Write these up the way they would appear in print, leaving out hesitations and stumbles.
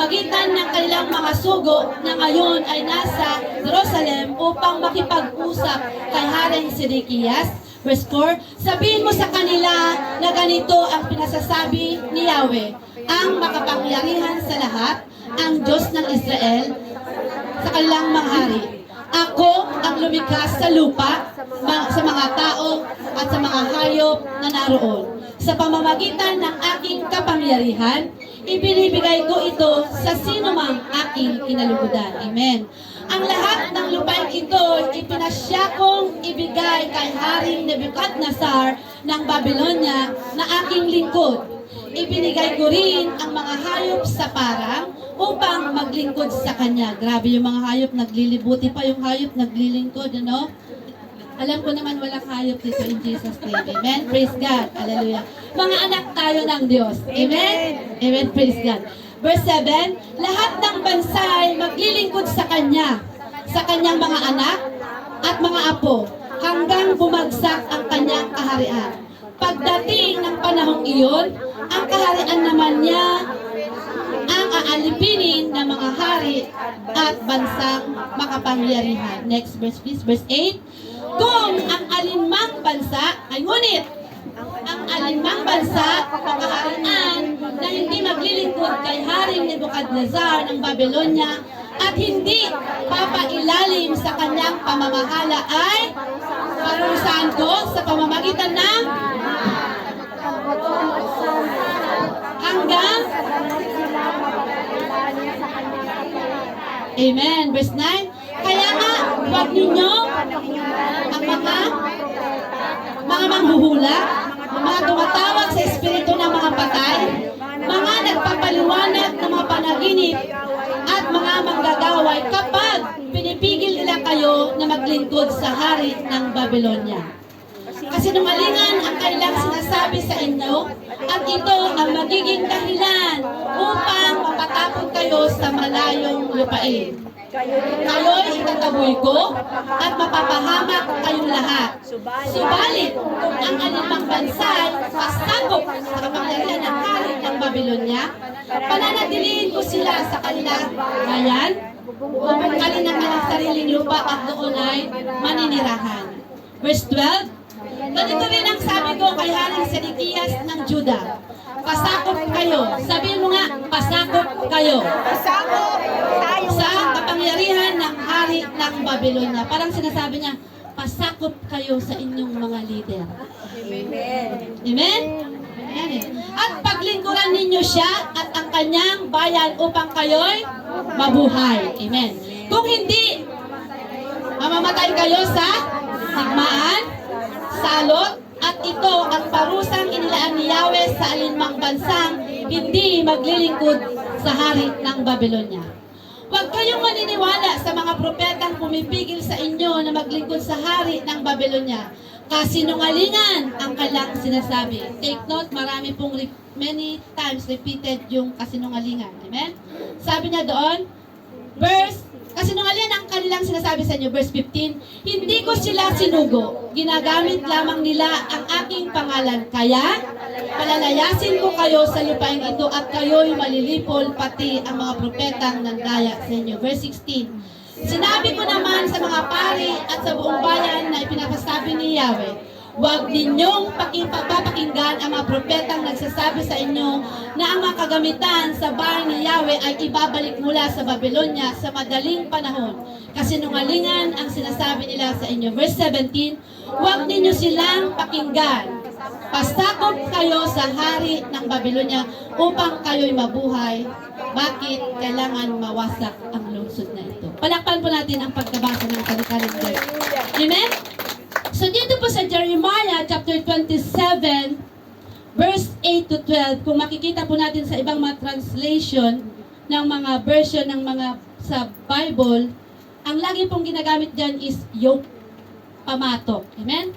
pamamagitan ng kanilang mga sugo na ngayon ay nasa Jerusalem upang makipag-usap kay Haring Sedekias. Verse 4, sabihin mo sa kanila na ganito ang pinasasabi ni Yahweh, ang makapangyarihan sa lahat, ang Diyos ng Israel, sa kanilang mga hari. Ako ang lumikha sa lupa, sa mga tao at sa mga hayop na naroon. Sa pamamagitan ng aking kapangyarihan, ibinibigay ko ito sa sinumang aking kinalugdan. Amen. Ang lahat ng lupain ito, ipinasya kong ibigay kay Haring Nebuchadnezzar ng Babylonia na aking lingkod. Ibinigay ko rin ang mga hayop sa parang upang maglingkod sa kanya. Grabe yung mga hayop, naglilibuti pa yung hayop, naglilingkod, ano? Alam ko naman walang hayop dito in Jesus' name. Amen? Praise God. Hallelujah. Mga anak tayo ng Diyos. Amen? Amen. Praise God. Verse 7, lahat ng bansa ay maglilingkod sa Kanya, sa Kanyang mga anak at mga apo, hanggang bumagsak ang Kanyang kaharian. Pagdating ng panahong iyon, ang kaharian naman niya ang aalipinin ng mga hari at bansang makapangyarihan. Next verse please, verse 8. Kung ang alinmang bansa, ay ngunit, ang alinmang bansa o kaharian na hindi maglilingkod kay Haring Nebuchadnezzar ng Babylonia at hindi papailalim sa kanyang pamamahala ay parusahan ko sa pamamagitan ng hanggang Amen. Verse 9. Kaya nga, huwag ninyo ang mga manghuhula, mga tumatawag sa espiritu ng mga patay, mga nagpapaliwanag ng mga panaginip, at mga manggagaway kapag pinipigil nila kayo na maglingkod sa hari ng Babylonia. Kasinungalingan ang kanilang sinasabi sa inyo at ito ang magiging dahilan upang mapatapon kayo sa malayong lupain. Kayo'y itataboy ko at mapapahamak kayong lahat. Subalit, kung ang alinmang bansa'y pasakop sa kapangyarihan ng hari ng Babylonia, pananatilihin ko sila sa kanilang bayan, bubungkalin ng kanilang sariling lupa at doon ay maninirahan. Verse 12, ganito rin ang sabi ko kay Haring Sedekias ng Juda, pasakop kayo. Sabihin mo nga, pasakop kayo. Pasakop tayo Sa kapangyarihan ng hari ng Babylonia. Parang sinasabi niya, pasakop kayo sa inyong mga leader. Amen. Amen? Amen. At paglingkuran ninyo siya at ang kanyang bayan upang kayo'y mabuhay. Amen. Kung hindi, mamamatay kayo sa digmaan, salot, at ito ang parusang inilaan ni Yahweh sa alinmang bansang hindi maglilingkod sa hari ng Babylonia. Huwag kayong maniniwala sa mga propetang pumipigil sa inyo na maglingkod sa hari ng Babylonia. Kasinungalingan ang kailang sinasabi. Take note, marami pong many times repeated yung kasinungalingan. Amen? Sabi niya doon, kasinungalingan ang kanilang sinasabi sa inyo, verse 15, hindi ko sila sinugo, ginagamit lamang nila ang aking pangalan, kaya palalayasin ko kayo sa lupain ito at kayo'y malilipol pati ang mga propetang nandaya sa inyo. Verse 16, sinabi ko naman sa mga pari at sa buong bayan na ipinapasabi ni Yahweh, huwag ninyong papakinggan ang mga propetang nagsasabi sa inyo na ang mga kagamitan sa bahay ni Yahweh ay ibabalik mula sa Babylonia sa madaling panahon. Kasinungalingan ang sinasabi nila sa inyo. Verse 17, huwag ninyo silang pakinggan. Pasakop kayo sa hari ng Babylonia upang kayo'y mabuhay. Bakit kailangan mawasak ang lungsod na ito? Palakpan po natin ang pagkabasa ng salita ng Diyos. Amen? So dito po sa Jeremiah chapter 27 verse 8 to 12, kung makikita po natin sa ibang mga translation ng mga version ng mga sa Bible, ang lagi pong ginagamit dyan is yoke, pamatok. Amen?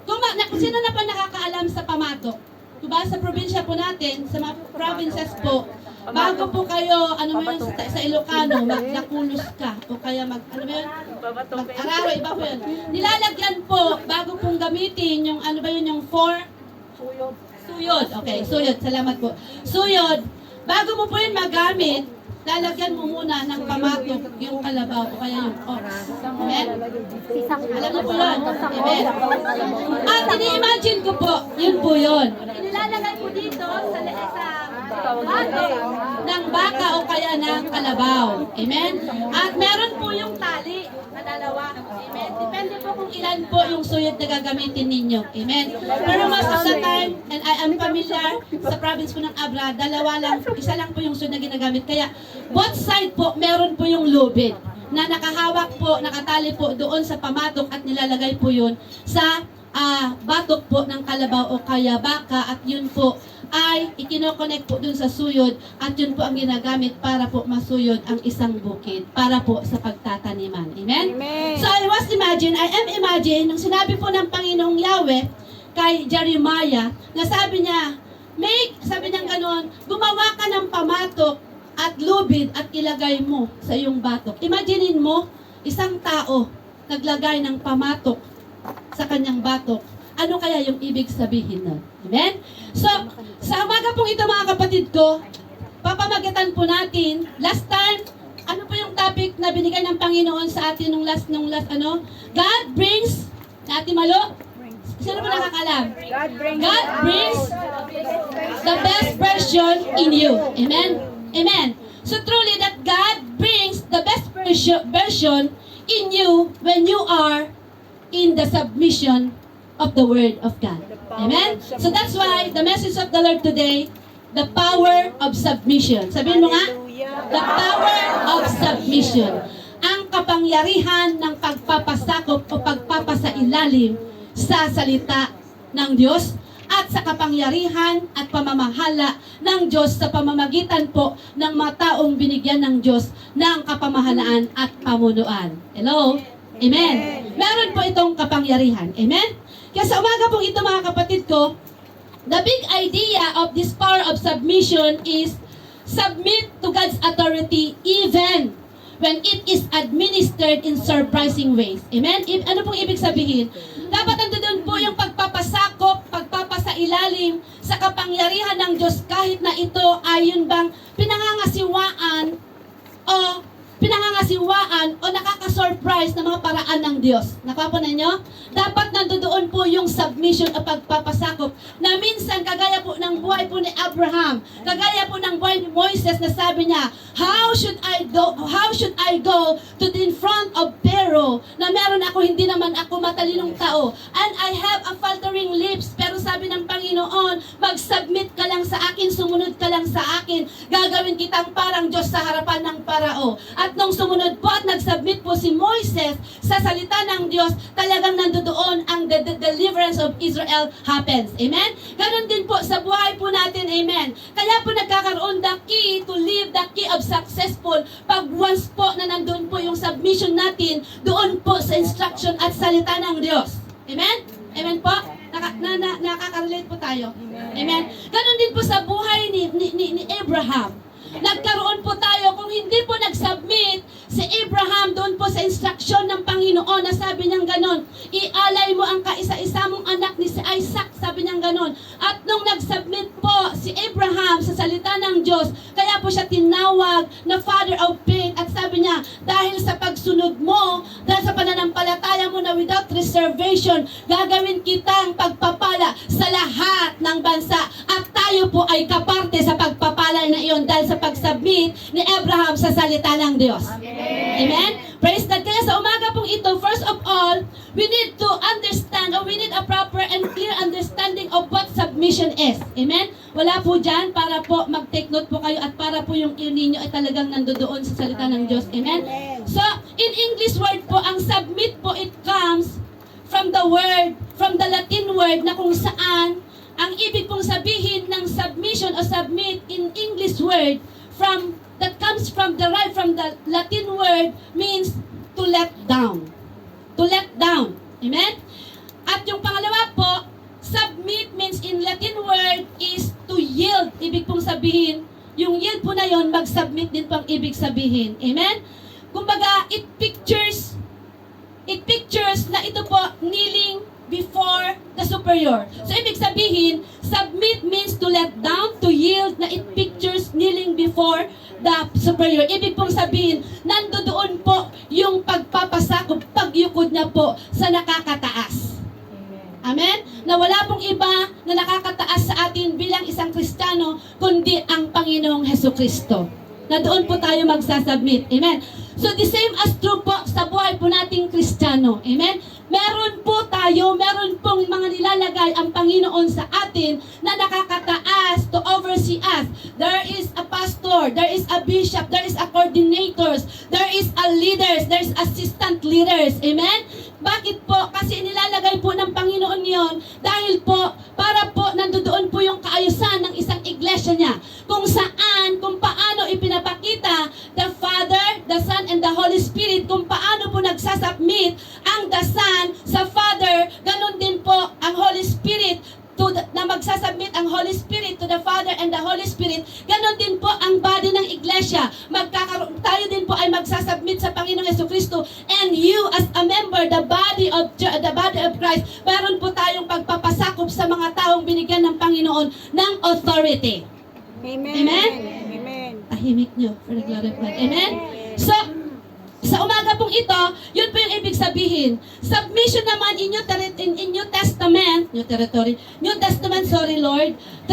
Kung sino na pa nakakaalam sa pamatok? Diba sa probinsya po natin, sa mga provinces po, bago po kayo, sa Ilocano, magdakulos ka, o kaya mag-araro, iba po yun. Nilalagyan po, bago pong gamitin yung, yung suyod. Okay, suyod, salamat po. Suyod, bago mo po yun magamit, lalagyan mo muna ng pamatok yung kalabaw o kaya yung ox. Amen? Alam niyo po yun. Amen? At ini-imagine ko po, yun po yun. Inilalagay po dito sa batok ng baka o kaya ng kalabaw. Amen? At meron po yung tali na dalawa. Amen? Depende po kung ilan po yung suyod na gagamitin ninyo. Amen? Pero most of the time, and I am familiar sa province po ng Abra, dalawa lang, isa lang po yung suyod na ginagamit. Kaya both side po, meron po yung lubid na nakahawak po, nakatali po doon sa pamatok at nilalagay po yun sa batok po ng kalabaw o kaya baka at yun po ay ikinokonek po dun sa suyod at yun po ang ginagamit para po masuyod ang isang bukid para po sa pagtataniman. Amen? Amen. So I am imagine, nung sinabi po ng Panginoong Yahweh kay Jeremiah, na sabi niya, sabi niya ganon, gumawa ka ng pamatok at lubid at ilagay mo sa iyong batok. Imaginein mo, isang tao naglagay ng pamatok sa kanyang batok. Ano kaya yung ibig sabihin nun? Amen? So, sa umaga pong ito mga kapatid ko, papamagitan po natin, last time, ano po yung topic na binigay ng Panginoon sa atin nung last God brings, na Ate Malo? Sino po nakakalam? God brings the best version in you. Amen? Amen. So truly that God brings the best version in you when you are in the submission of the Word of God. Amen? So that's why the message of the Lord today, the power of submission. Sabihin mo nga, the power of submission. Ang kapangyarihan ng pagpapasakop o pagpapasailalim sa salita ng Diyos at sa kapangyarihan at pamamahala ng Diyos sa pamamagitan po ng mga taong binigyan ng Diyos ng kapamahalaan at pamunuan. Hello? Amen. Meron po itong kapangyarihan. Amen? Kaya sa umaga pong ito mga kapatid ko, the big idea of this power of submission is submit to God's authority even when it is administered in surprising ways. Amen? Ano pong ibig sabihin? Dapat nandoon po yung pagpapasakop, pagpapasailalim sa kapangyarihan ng Diyos kahit na ito ay yun bang pinangangasiwaan o nakaka-surprise na mga paraan ng Diyos. Napapanan nyo? Dapat nandoon po yung submission o pagpapasakop na minsan kagaya po ng buhay po ni Abraham, kagaya po ng buhay ni Moises na sabi niya, how should I go to the in front of Pharaoh na meron ako, hindi naman ako matalinong tao, and I have a faltering lips, pero sabi ng Panginoon, mag-submit ka lang sa akin, sumunod ka lang sa akin, gagawin kitang parang Diyos sa harapan ng Parao. At nung sumunod po at nag-submit po si Moises sa salita ng Diyos, talagang nandoon ang the deliverance of Israel happens. Amen? Ganon din po sa buhay po natin. Amen? Kaya po nagkakaroon the key to live the key of successful pag once po na nandun po yung submission natin doon po sa instruction at salita ng Diyos. Amen? Amen po? Nakaka-relate po tayo. Amen? Ganon din po sa buhay ni Abraham. Nagkaroon po tayo, kung hindi po nag-submit si Abraham doon po sa instruction ng Panginoon na sabi niyang ganon, ialay mo ang kaisa-isa mong anak ni si Isaac, sabi niyang ganon. At nung nag-submit po si Abraham sa salita ng Diyos, kaya po siya tinawag na father of faith at sabi niya, dahil sa pagsunod mo, dahil sa pananampalataya mo na without reservation, gagawin kitang pagpapala sa lahat ng bansa at tayo po ay kaparte sa pagpapala na iyon dahil sa pag-submit ni Abraham sa salita ng Diyos. Amen? Praise God. Kaya sa umaga pong ito, first of all, we need to understand or we need a proper and clear understanding of what submission is. Amen? Wala po dyan para po mag-take note po kayo at para po yung ear ninyo ay talagang nandoon sa salita ng Diyos. Amen? So, in English word po, ang submit po, it comes from the Latin word na kung saan ang ibig pong sabihin ng submission o submit in English word that comes from derived from the Latin word means to let down. To let down. Amen? At yung pangalawa po, submit means in Latin word is to yield. Ibig pong sabihin, yung yield po na yon, mag-submit din po ang ibig sabihin. Amen? Kumbaga, it pictures na ito po kneeling before the superior. So, ibig sabihin, submit means to let down, to yield, na it pictures kneeling before the superior. Ibig pong sabihin, nandoon po yung pagpapasakop, pagyukod niya po sa nakakataas. Amen? Na wala pong iba na nakakataas sa atin bilang isang Kristiyano, kundi ang Panginoong Hesukristo. Na doon po tayo magsasubmit. Amen? So the same as true po sa buhay po nating Kristiyano. Amen? Meron pong mga nilalagay ang Panginoon sa atin na nakakataas to oversee us. There is a pastor, there is a bishop, there is a coordinators, there is a leaders, there is assistant leaders. Amen? Bakit po? Kasi nilalagay po ng Panginoon yon dahil po, para po nandoon po yung kaayusan ng isang iglesia niya. Kung saan, kung paano ipinapakita the Father, the Son, and the Holy Spirit, kung paano po nagsasubmit ang the Son sa Father, ganun din po ang Holy Spirit na magsasubmit ang Holy Spirit to the Father and the Holy Spirit, ganon din po ang body ng iglesia. Tayo din po ay magsasubmit sa Panginoong Jesucristo, and you as a member, the body of Christ, meron po tayong pagpapasakop sa mga taong binigyan ng Panginoon ng authority. Amen. Amen? Amen. Tahimik nyo for the glory of God. Amen? So, sa umaga pong ito, yun po yung ibig sabihin. Submission naman in New Testament, the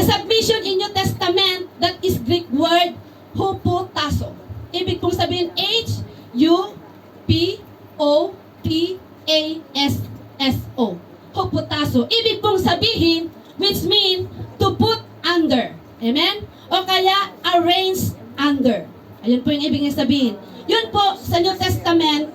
submission in New Testament, that is Greek word, hupotasso. Ibig pong sabihin, H-U-P-O-T-A-S-S-O. Hupotasso. Ibig pong sabihin, which mean to put under. Amen? O kaya, arrange under. Ayun po yung ibig sabihin. Yun po sa New Testament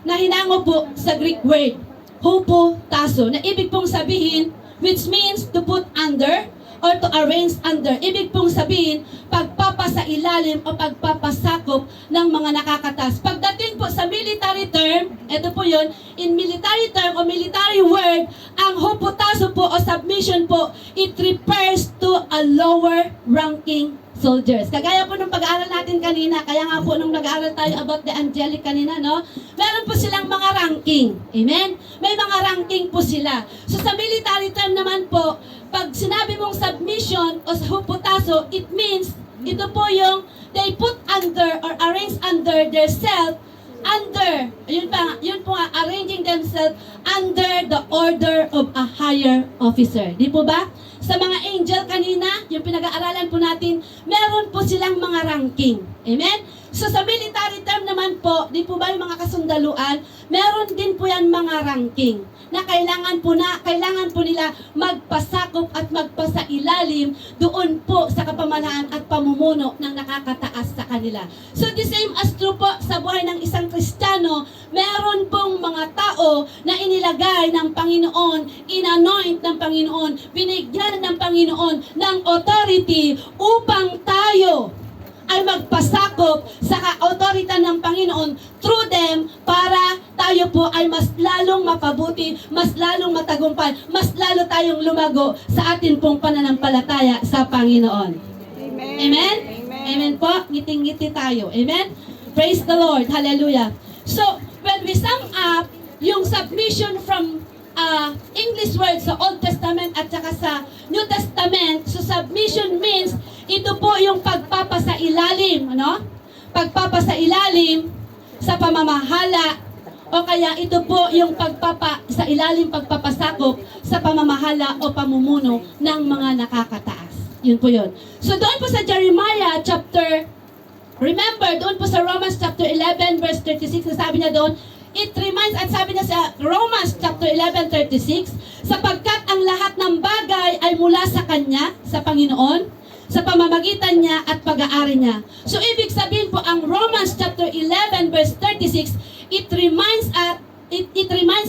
na hinango po sa Greek word, hupotasso, na ibig pong sabihin, which means to put under or to arrange under. Ibig pong sabihin, pagpapasailalim o pagpapasakop ng mga nakakatas. Pagdating po sa military term, ito po yun, in military term o military word, ang hupotasso po o submission po, it refers to a lower ranking soldiers. Kagaya po nung pag-aaral natin kanina, kaya nga po nung nag-aaral tayo about the angelic kanina, no? Meron po silang mga ranking. Amen? May mga ranking po sila. So sa military term naman po, pag sinabi mong submission o hupotasso, it means, ito po yung they put under or arrange under their self under, yun po nga, arranging themselves under the order of a higher officer. Di po ba? Sa mga angel kanina, yung pinag-aaralan po natin, meron po silang mga ranking. Amen? So sa military term naman po, di po ba yung mga kasundaluan, meron din po yan mga ranking na kailangan po nila magpasakop at magpasailalim doon po sa kapamalaan at pamumuno ng nakakataas sa kanila. So the same as true po sa buhay ng isang Kristiyano, meron pong mga tao na inilagay ng Panginoon, inanoint ng Panginoon, binigyan ng Panginoon ng authority upang tayo ay magpasakop sa autorita ng Panginoon through them para tayo po ay mas lalong mapabuti, mas lalong matagumpay, mas lalo tayong lumago sa atin pong pananampalataya sa Panginoon. Amen. Amen? Amen po. Ngiting-ngiti tayo. Amen? Praise the Lord. Hallelujah. So, when we sum up yung submission from English word sa Old Testament at saka sa New Testament, so submission means ito po yung pagpapasailalim, ano? Pagpapasailalim sa pamamahala, o kaya ito po yung pagpapasakop sa pamamahala o pamumuno ng mga nakakataas. Yun po yun. So doon po sa Jeremiah chapter, remember, doon po sa Romans chapter 11 verse 36, sabi niya doon, it reminds, at sabi niya sa Romans chapter 11:36, sapagkat ang lahat ng bagay ay mula sa Kanya, sa Panginoon, sa pamamagitan niya at pag-aari niya. So ibig sabihin po ang Romans chapter 11 verse 36, it reminds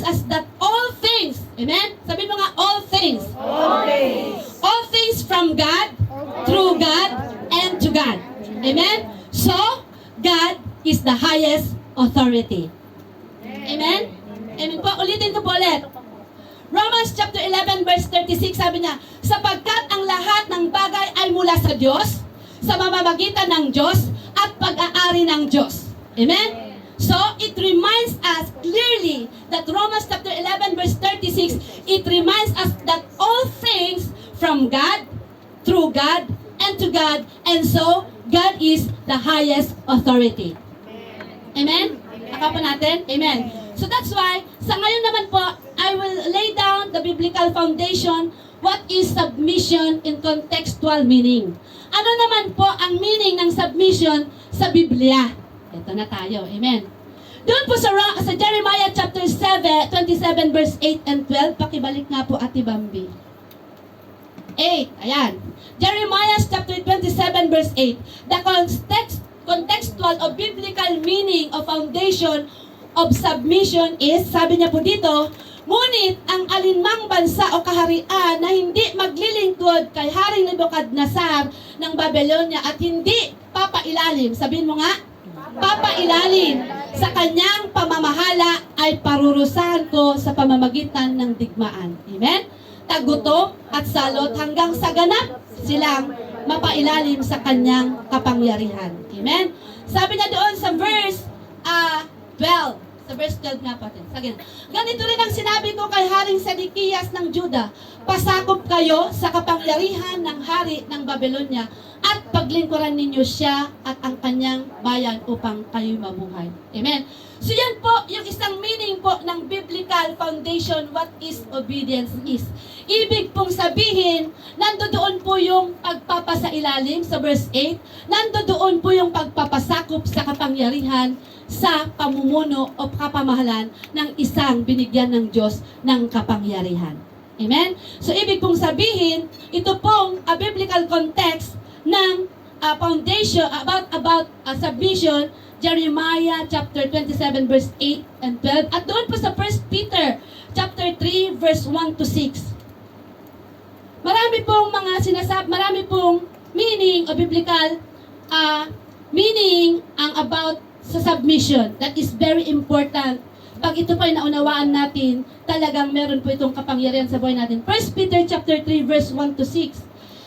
us that all things, amen? Sabihin mo nga, all things. All things. All things from God, through God, and to God. Amen? So, God is the highest authority. Amen? Amen po. Ulitin ko po ulit. Romans chapter 11 verse 36, sabi niya, sapagkat ang lahat ng bagay ay mula sa Diyos, sa mamamagitan ng Diyos, at pag-aari ng Diyos. Amen? So, it reminds us clearly that Romans chapter 11 verse 36, it reminds us that all things from God, through God, and to God, and so, God is the highest authority. Amen? Akapan natin? Amen. So that's why, sa ngayon naman po, I will lay down the biblical foundation. What is submission in contextual meaning? Ano naman po ang meaning ng submission sa Biblia? Ito na tayo. Amen. Doon po sa Jeremiah chapter 27 verse 8 and 12, pakibalik nga po Ate Bambi. 8, ayan. Jeremiah chapter 27 verse 8. The contextual or biblical meaning of foundation of submission is, sabi niya po dito, ngunit ang alinmang bansa o kaharian na hindi maglilingkod kay Haring Nebuchadnezzar ng Babylonia at hindi papailalim, sabihin mo nga, papailalim sa kanyang pamamahala ay parurusahan ko sa pamamagitan ng digmaan. Amen? Tagutom at salot hanggang sa ganap silang mapailalim sa kanyang kapangyarihan. Amen? Sabi niya doon sa verse 12. Sa verse 12 nga po. Ganito rin ang sinabi ko kay Haring Sedekiyas ng Juda, pasakop kayo sa kapangyarihan ng hari ng Babylonia at paglingkuran ninyo siya at ang kanyang bayan upang kayo mabuhay. Amen. So yan po yung isang meaning po ng biblical foundation, what is obedience is. Ibig pong sabihin, nandoon po yung pagpapasailalim sa verse 8, nandoon po yung pagpapasakop sa kapangyarihan sa pamumuno o kapamahalan ng isang binigyan ng Diyos ng kapangyarihan. Amen? So, ibig pong sabihin, ito pong a biblical context ng foundation about submission, Jeremiah chapter 27 verse 8 and 12. At doon po sa 1 Peter chapter 3 verse 1 to 6. Marami pong meaning o biblical meaning ang about sa submission. That is very important. Pag ito po ay naunawaan natin, talagang meron po itong kapangyarihan sa buhay natin. 1 Peter chapter 3 verse 1 to 6.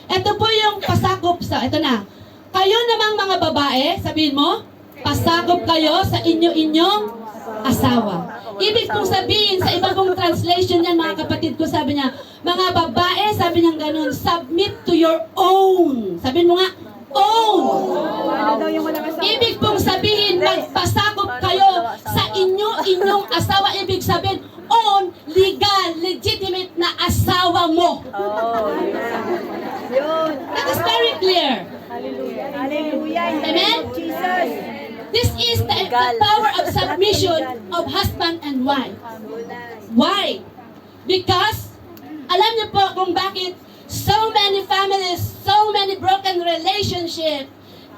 Ito po yung pasakop sa, ito na. Kayo namang mga babae, sabihin mo, pasakop kayo sa inyong asawa. Ibig kong sabihin, sa iba kong translation yan, mga kapatid ko, sabi niya, mga babae, sabi niya ganun, submit to your own. Sabihin mo nga, own. Ibig pong sabihin, magpasakop kayo sa inyong asawa. Ibig sabihin, own, legal, legitimate na asawa mo. That is very clear. Amen? This is the power of submission of husband and wife. Why? Because, alam niyo po kung bakit so many families, so many broken relationships,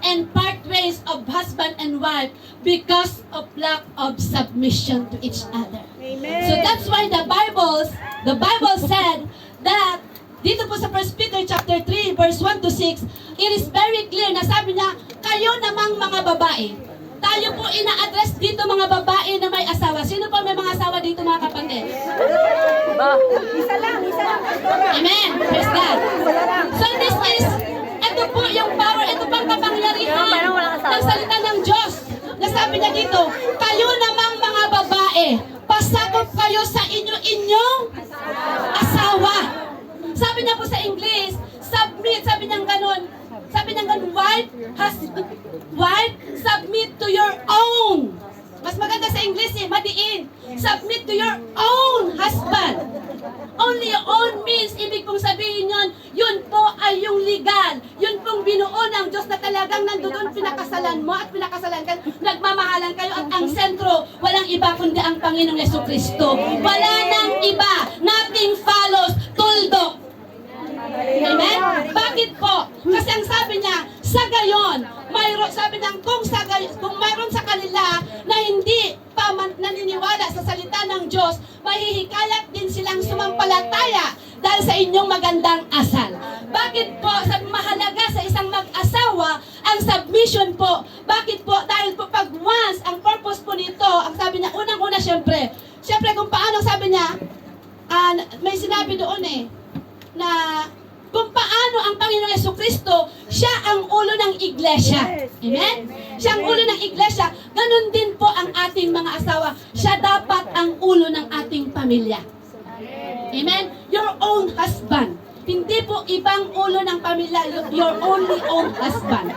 and part ways of husband and wife because of lack of submission to each other. Amen. So that's why the Bible said that dito po sa 1 Peter chapter 3 verse 1 to 6, it is very clear na sabi niya, kayo namang mga babae. Tayo po ina-address dito mga babae na may asawa. Sino po may mga asawa dito mga kapatid? Isa lang. Amen. Praise God. So this is, ito po yung power, ito pang kapangyarihan ng salita ng Diyos. Nasabi niya dito, kayo namang mga babae, pasakop kayo sa inyong asawa. Sabi niya po sa English, submit, sabi niya ganun, wife, submit to your own. Mas maganda sa English madiin. Submit to your own husband. Only your own means, ibig pong sabihin yun po ay yung legal. Yun pong binuo ng Diyos na talagang nandoon pinakasalan mo at pinakasalan ka, nagmamahalan kayo at ang sentro, walang iba kundi ang Panginoong Yesukristo. Wala nang iba. Nothing follows, tuldok. Amen? Bakit po? Kasi ang sabi niya, sa gayon, sabi niya, kung mayroon sa kanila na hindi pa naniniwala sa salita ng Diyos, mahihikayat din silang sumampalataya dahil sa inyong magandang asal. Bakit po? Mahalaga sa isang mag-asawa ang submission po. Bakit po? Dahil po pag once, ang purpose po nito, ang sabi niya, unang-una syempre kung paano sabi niya, may sinabi doon na kung paano ang Panginoong Yesukristo, siya ang ulo ng iglesia. Amen? Siya ang ulo ng iglesia. Ganon din po ang ating mga asawa. Siya dapat ang ulo ng ating pamilya. Amen? Your own husband. Hindi po ibang ulo ng pamilya, your only own husband.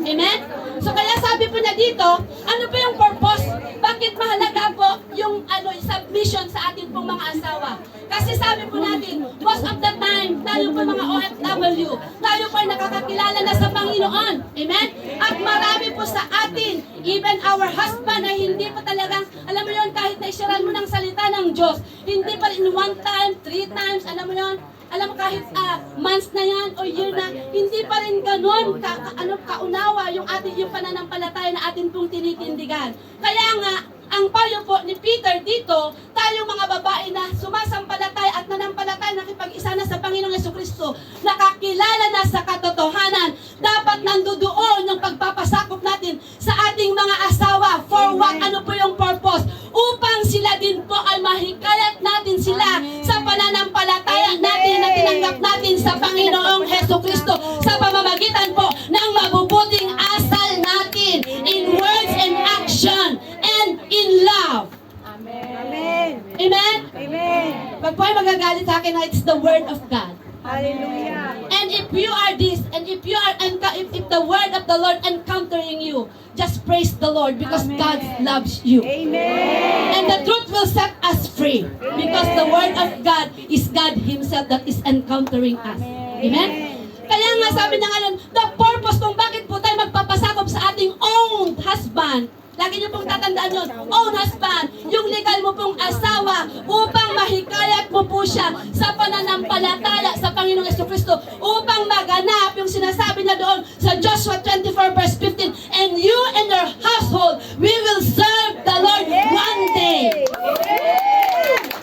Amen? So kaya sabi po niya dito, ano po yung purpose? Bakit mahalaga po yung submission sa atin pong mga asawa? Kasi sabi po natin, most of the time, tayo po mga OFW, tayo po ay nakakakilala na sa Panginoon. Amen? At marami po sa atin, even our husband ay hindi pa talagang, alam mo yun, kahit na isiran mo ng salita ng Diyos, hindi pa in 1 time, 3 times, alam mo yun, alam mo kahit months na yan o year na, hindi pa rin ganun kaunawa yung ating yung pananampalataya na atin pong tinitindigan. Kaya nga, ang payo po ni Peter dito, tayong mga babae na sumasampalataya at nanampalataya nakipag-isa na sa Panginoong Jesucristo, nakakilala na sa katotohanan, dapat nandoon yung pagpapasakop natin sa ating mga asawa. For what? Ano po yung purpose? Upang sila din po ay mahikayat natin sila sa pananampalataya natin na tinanggap natin sa Panginoong Jesucristo sa pamamagitan po ng mabubuting asal natin in words and action and in love. Amen. Amen? Amen. Pag po ay magagalit sa akin, it's the word of God. Hallelujah. And if you are this, and if you are, if the word of the Lord encountering you, just praise the Lord because Amen. God loves you. Amen. And the truth will set us free because the word of God is God Himself that is encountering us. Amen? Kaya nga sabi niya ngayon, the purpose kung bakit po tayo magpapasakop sa ating own husband, lagi niyo pong tatandaan yun, own husband, yung legal mo pong asawa, upang mahikayat mo po siya sa pananampalataya sa Panginoong Jesucristo, upang maganap yung sinasabi niya doon sa Joshua 24 verse 15, and you and your household, we will serve the Lord one day.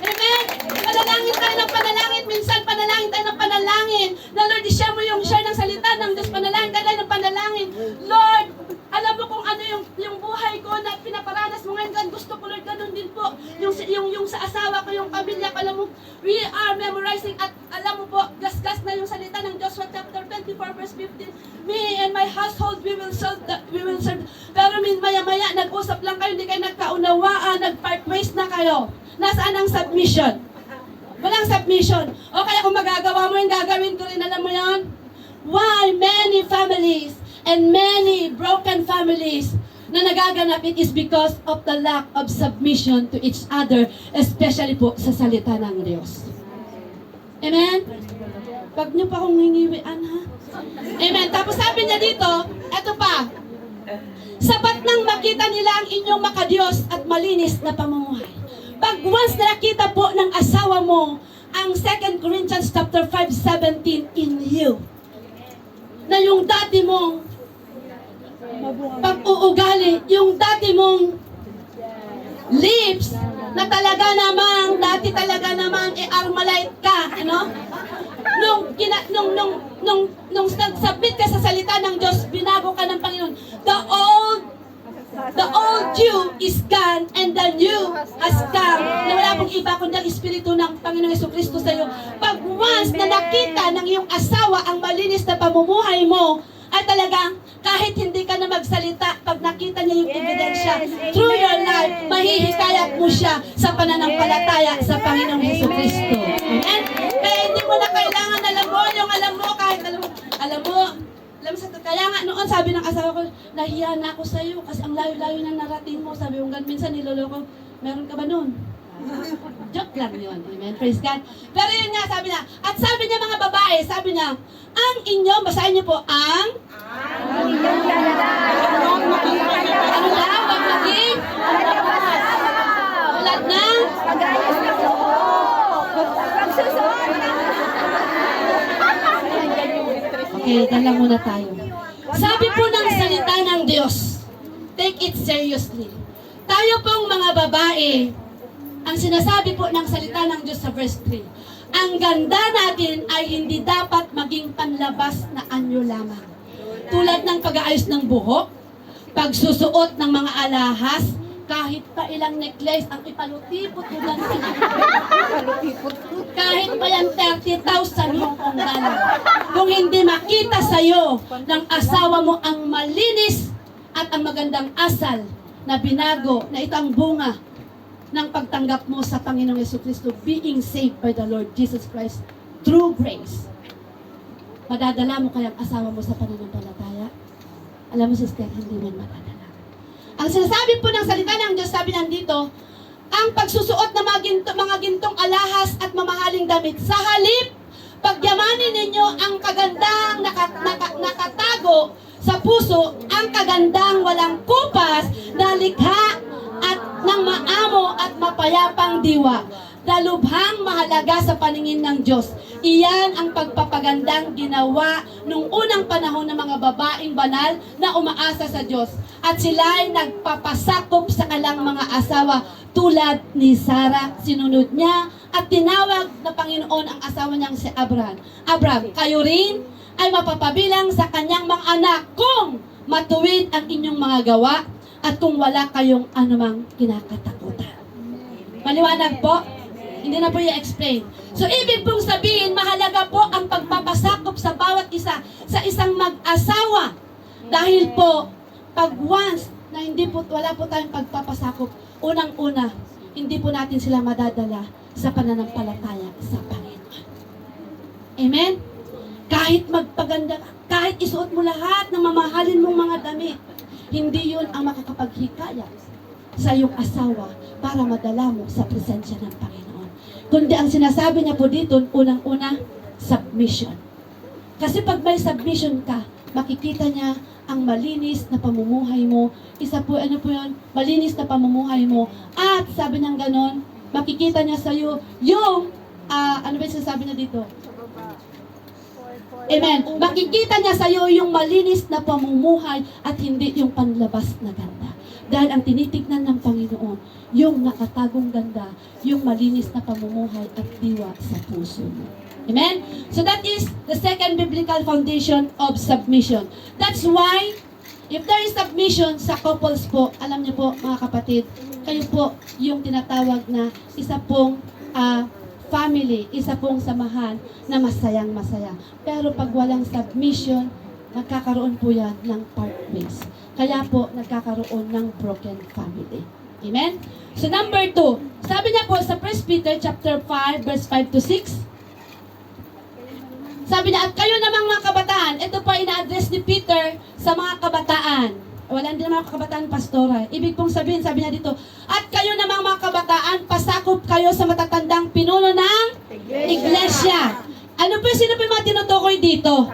Amen? Panalangin tayo ng panalangin, minsan panalangin tayo ng panalangin, na Lord, i-share mo yung share ng salita ng Diyos, panalangin tayo ng panalangin. Lord, alam mo kung ano yung buhay ko na pinaparanas mo ngayon, God, gusto ko Lord, ganun din po. Yung sa asawa ko, yung pamilya ko, alam mo, we are memorizing at alam mo po, gasgas na yung salita ng Joshua chapter 24 verse 15. Me and my household, we will serve. Pero maya-maya, nag-usap lang kayo, hindi kayo nagkaunawaan, nag-part ways na kayo. Nasaan ang submission? Walang submission. O kaya kung magagawa mo yung gagawin ko rin, alam mo yan? Why many families and many broken families na nagaganap, it is because of the lack of submission to each other, especially po sa salita ng Diyos. Amen? Pag niyo pa akong ngingiwian, ha? Amen. Tapos sabi niya dito, eto pa, sapat nang makita nila ang inyong makadiyos at malinis na pamumuhay. Pag once na nakita po ng asawa mo ang 2 Corinthians chapter 5:17 in you, na yung dati mong pag-uugali, yung dati mong lips, na talaga namang, dati talaga namang i-armalite ka, ano? Nung submit ka sa salita ng Diyos, binago ka ng Panginoon. The old you is gone and the new has come. Na wala pong iba kundi ang Espiritu ng Panginoong Jesucristo sa iyo. Pag once na nakita ng iyong asawa ang malinis na pamumuhay mo, ay talagang kahit hindi ka na magsalita, pag nakita niya yung ebidensya, through your life, mahihikayat mo siya sa pananampalataya sa Panginoong Jesucristo. Amen? Kaya hindi mo na kailangan alam mo, kaya nga noon sabi ng asawa ko, nahiya na ako sa iyo kasi ang layo-layo na narating mo. Sabi ko, minsan niloloko, meron ka ba noon? Joke lang yun. Amen. Praise God. Pero yun nga, sabi niya. At sabi niya mga babae, sabi niya, ang inyong, basahin niyo po, ang inyong lalalaman. ano lang, wag maging tulad ng Pagayos ng loob. Pagsusuot. okay, dyan lang muna tayo. Sabi po ng salita ng Diyos, take it seriously. Tayo pong mga babae, ang sinasabi po ng salita ng Diyos sa verse 3, ang ganda natin ay hindi dapat maging panlabas na anyo lamang. Tulad ng pag-aayos ng buhok, pagsusuot ng mga alahas, kahit pa ilang necklace ang ipalutipot mo lang sa kahit pa yan 30,000 Hong Kong dollar. Kung hindi makita sa'yo ng asawa mo ang malinis at ang magandang asal na binago, na ito ang bunga ng pagtanggap mo sa Panginoong Jesucristo, being saved by the Lord Jesus Christ through grace. Madadala mo kayang asawa mo sa pananampalataya? Alam mo, sister, hindi man madadala. Ang sinasabi po ng salita ng Diyos, sabi nandito, ang pagsusuot ng mga gintong alahas at mamahaling damit. Sa halip, pagyamanin ninyo ang kagandang nakatago sa puso, ang kagandang walang kupas na likha at ng maamo at mapayapang diwa. Dalubhang mahalaga sa paningin ng Diyos. Iyan ang pagpapagandang ginawa nung unang panahon ng mga babaeng banal na umaasa sa Diyos. At sila'y nagpapasakop sa kalang mga asawa tulad ni Sarah. Sinunod niya at tinawag na Panginoon ang asawa niyang si Abraham. Abraham, kayo rin ay mapapabilang sa kanyang mga anak kung matuwid ang inyong mga gawa at kung wala kayong anumang kinakatakutan. Maliwanag po? Hindi na po i-explain. So, ibig pong sabihin, mahalaga po ang pagpapasakop sa bawat isa sa isang mag-asawa. Dahil po, pag once na wala po tayong pagpapasakop, unang-una, hindi po natin sila madadala sa pananampalataya sa Panginoon. Amen? Kahit magpaganda, kahit isuot mo lahat ng mamahalin mong mga damit, hindi yun ang makakapaghikayat sa iyong asawa para madala mo sa presensya ng Panginoon. Kundi ang sinasabi niya po dito, unang-una, submission. Kasi pag may submission ka, makikita niya ang malinis na pamumuhay mo. Isa po, ano po yun? Malinis na pamumuhay mo. At sabi niyang ganon, makikita niya sa iyo yung, ano ba yung sinasabi niya dito? Amen. Makikita niya sa iyo yung malinis na pamumuhay at hindi yung panlabas na ganda. Dahil ang tinitignan ng Panginoon, yung nakatagong ganda, yung malinis na pamumuhay at diwa sa puso mo. Amen? So that is the second biblical foundation of submission. That's why, if there is submission sa couples po, alam niyo po mga kapatid, kayo po yung tinatawag na isa pong family, isa pong samahan na masayang masaya. Pero pag walang submission, nagkakaroon po yan ng part ways. Kaya po, nagkakaroon ng broken family. Amen? So number 2, sabi niya po sa 1 Peter chapter 5, verse 5 to 6, sabi niya, at kayo namang mga kabataan, ito pa ina-address ni Peter sa mga kabataan. Wala din naman mga kabataan, pastora. Ibig pong sabihin, sabi niya dito, at kayo namang mga kabataan, pasakop kayo sa matatandang pinuno ng iglesia. Ano po, sino po yung mga tinutukoy dito?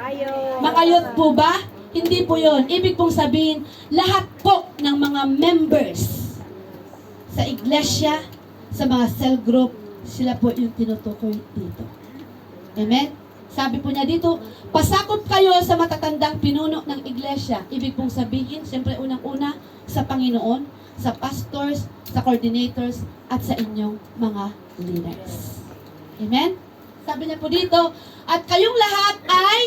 Mga youth po ba? Hindi po yun. Ibig pong sabihin, lahat po ng mga members sa iglesia, sa mga cell group, sila po yung tinutukoy dito. Amen? Sabi po niya dito, pasakop kayo sa matatandang pinuno ng iglesia. Ibig pong sabihin, siyempre unang-una, sa Panginoon, sa pastors, sa coordinators, at sa inyong mga leaders. Amen? Sabi niya po dito, at kayong lahat ay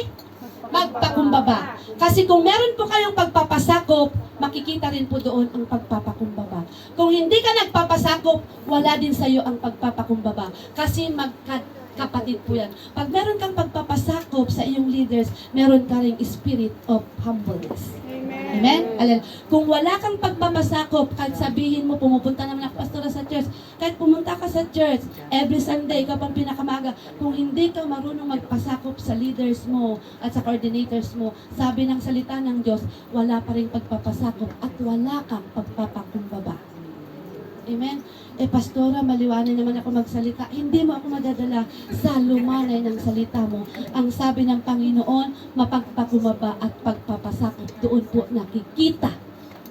magpakumbaba. Kasi kung meron po kayong pagpapasakop, makikita rin po doon ang pagpapakumbaba. Kung hindi ka nagpapasakop, wala din sa iyo ang pagpapakumbaba. Kasi magkapatid po yan. Pag meron kang pagpapasakop sa iyong leaders, meron ka ring spirit of humbleness. Amen? Amen? Kung wala kang pagpapasakop, kahit sabihin mo, pumupunta naman ako pastora sa church, kahit pumunta ka sa church, every Sunday, ikaw pang pinakamaga, kung hindi ka marunong magpasakop sa leaders mo at sa coordinators mo, sabi ng salita ng Diyos, wala pa rin pagpapasakop at wala kang pagpapakumbaba. Amen? Pastora, maliwanag naman ako magsalita. Hindi mo ako madadala sa lumanay ng salita mo. Ang sabi ng Panginoon, mapagpakumaba at pagpapasakop. Doon po nakikita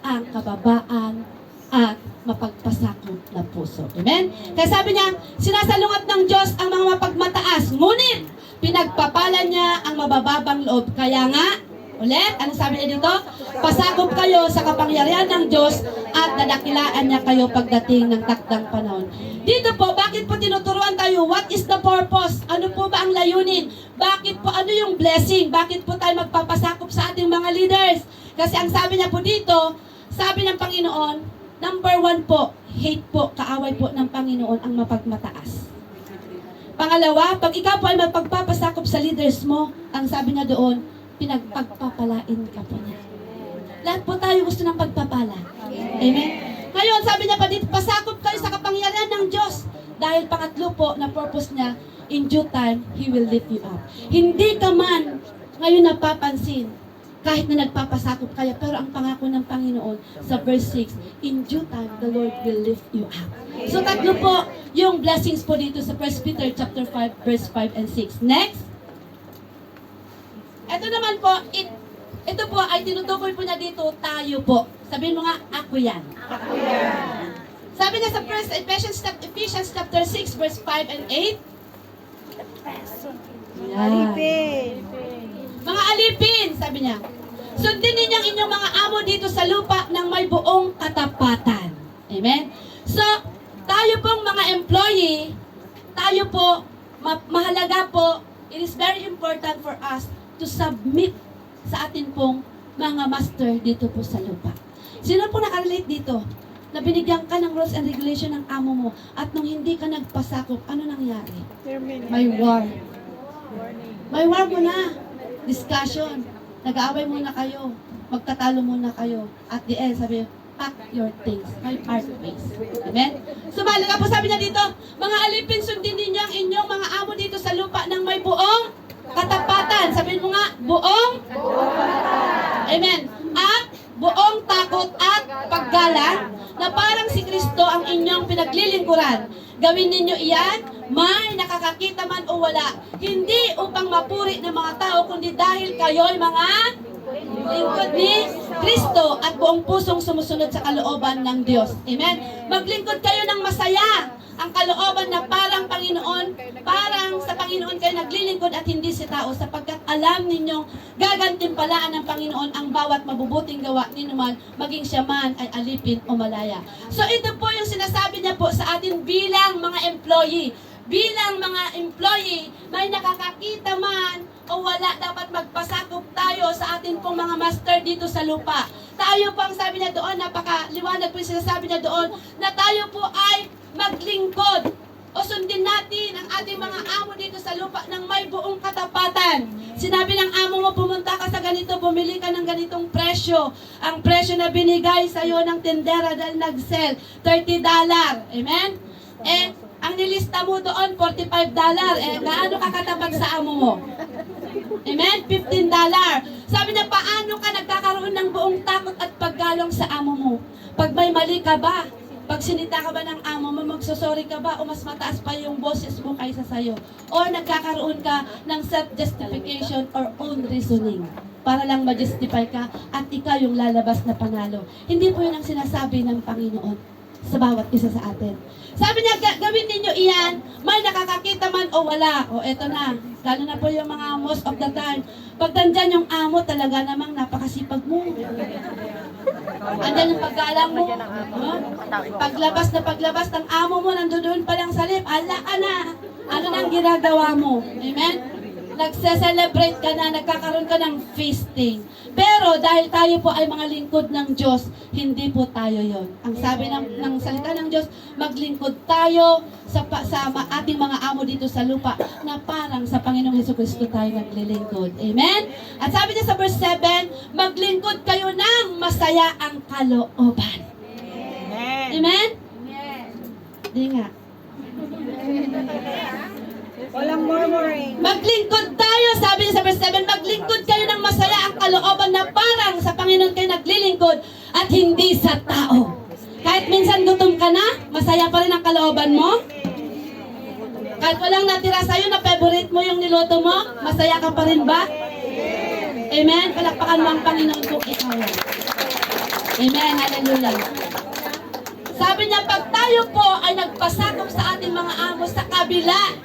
ang kababaan at mapagpasakop na puso. Amen? Kaya sabi niya, sinasalungat ng Diyos ang mga mapagmataas. Ngunit, pinagpapala niya ang mabababang loob. Kaya nga, ulit, ano sabi niya dito? Pasakop kayo sa kapangyarihan ng Diyos at dadakilaan niya kayo pagdating ng takdang panahon. Dito po, bakit po tinuturuan tayo? What is the purpose? Ano po ba ang layunin? Bakit po, ano yung blessing? Bakit po tayo magpapasakop sa ating mga leaders? Kasi ang sabi niya po dito, sabi ng Panginoon, number 1 po, hate po, kaaway po ng Panginoon ang mapagmataas. Pangalawa, pag ikaw po ay magpagpapasakop sa leaders mo, ang sabi niya doon, pinagpagpapalain ka po niya. Lahat po tayo gusto ng pagpapala. Amen? Ngayon, sabi niya pa dito, pasakop kayo sa kapangyarihan ng Diyos. Dahil pangatlo po na purpose niya, in due time, He will lift you up. Hindi ka man ngayon napapansin, kahit na nagpapasakop kayo, pero ang pangako ng Panginoon sa verse 6, in due time, the Lord will lift you up. So tatlo po yung blessings po dito sa 1 Peter chapter 5, verse 5 and 6. Next. Ito naman po, ito po ay tinutukoy po na dito, tayo po. Sabihin mo nga, ako yan. Ako yan. Sabi nga sa Ephesians chapter 6, verse 5 and 8. Yan. Mga alipin, sabi niya. Sundin ninyo ang inyong mga amo dito sa lupa ng may buong katapatan. Amen? So, tayo pong mga employee, tayo po, mahalaga po, it is very important for us to submit sa atin pong mga master dito po sa lupa. Sino po nakarelate dito? Na binigyan ka ng rules and regulation ng amo mo at nung hindi ka nagpasakop, ano nangyari? May war. May war mo na. Discussion. Nag-aaway muna kayo. Magtatalo muna kayo. At the end, sabi, pack your things. May part ways. Amen? So, mahalaga po sabi niya dito, mga alipin, sundin ninyo ang inyong mga amo dito sa lupa ng may buong katapatan. Sabihin mo nga, buong? Amen. At buong takot at paggalang na parang si Kristo ang inyong pinaglilingkuran. Gawin ninyo iyan, may nakakakita man o wala, hindi upang mapuri ng mga tao, kundi dahil kayo'y mga lingkod ni Kristo at buong pusong sumusunod sa kalooban ng Diyos. Amen? Maglingkod kayo ng masaya. Ang kalooban na parang Panginoon, parang sa Panginoon kayo naglilingkod at hindi sa tao, sapagkat alam ninyong gagantimpalaan ng Panginoon ang bawat mabubuting gawa ninyo man, maging siya man ay alipin o malaya. So ito po yung sinasabi niya po sa atin bilang mga employee. Bilang mga employee, may nakakakita man o wala, dapat magpasakop tayo sa atin pong mga master dito sa lupa. Tayo po ang sabi niya doon, napakaliwanag po yung sinasabi niya doon, na tayo po ay maglingkod o sundin natin ang ating mga amo dito sa lupa ng may buong katapatan. Sinabi ng amo mo, pumunta ka sa ganito, bumili ka ng ganitong presyo. Ang presyo na binigay sa iyo ng tendera dahil nag-sell, $30. Amen? Eh, ang nilista mo doon, $45. Eh, gaano ka katapat sa amo mo? Amen? $15. Sabi niya, paano ka nagkakaroon ng buong takot at paggalong sa amo mo? Pag may mali ka ba? Pag sinita ka ba ng amo mo, magsosorry ka ba o mas mataas pa yung boses mo kaysa sa'yo? O nagkakaroon ka ng self-justification or own reasoning para lang ma-justify ka at ikaw yung lalabas na panalo. Hindi po yun ang sinasabi ng Panginoon sa bawat isa sa atin. Sabi niya, gawin ninyo iyan, may nakakakita man o wala. O eto na, lalo na po yung mga most of the time. Pag nandyan yung amo, talaga namang napakasipag mo. Andyan yung paggalang mo. Paglabas ng amo mo, nandoon pa lang sa lip, ala ka na. Ano nang ginagawa mo? Amen? Nagse-celebrate ka na, nagkakaroon ka ng feasting. Pero dahil tayo po ay mga lingkod ng Diyos, hindi po tayo yon. Ang sabi ng salita ng Diyos, maglingkod tayo sa ating mga amo dito sa lupa na parang sa Panginoong Jesucristo tayo naglilingkod. Amen? At sabi niya sa verse 7, maglingkod kayo ng masaya ang kalooban. Amen? Di nga. Walang murmuring. Maglingkod tayo, sabi niya sa verse 7, maglingkod kayo ng masaya ang kalooban na parang sa Panginoon kayo naglilingkod at hindi sa tao. Kahit minsan gutom ka na, masaya pa rin ang kalooban mo. Kahit walang natira sa'yo na favorite mo yung niluto mo, masaya ka pa rin ba? Amen? Palakpakan mo ang Panginoon kung ikaw. Amen? Hallelujah. Sabi niya, pag tayo po ay nagpasakop sa ating mga amo sa kabila,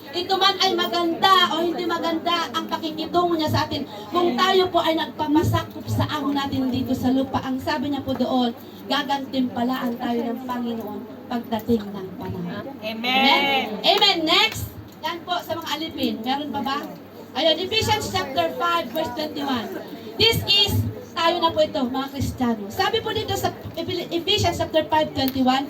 ito man ay maganda o hindi maganda ang pakikitungo niya sa atin. Kung tayo po ay nagpapasakop sa amo natin dito sa lupa, ang sabi niya po doon, gagantimpalaan tayo ng Panginoon pagdating ng panahon. Amen? Amen. Next, yan po sa mga alipin. Meron pa ba? Ayun, Ephesians chapter 5, verse 21. This is, tayo na po ito, mga Kristiyano. Sabi po dito sa Ephesians chapter 5, 21,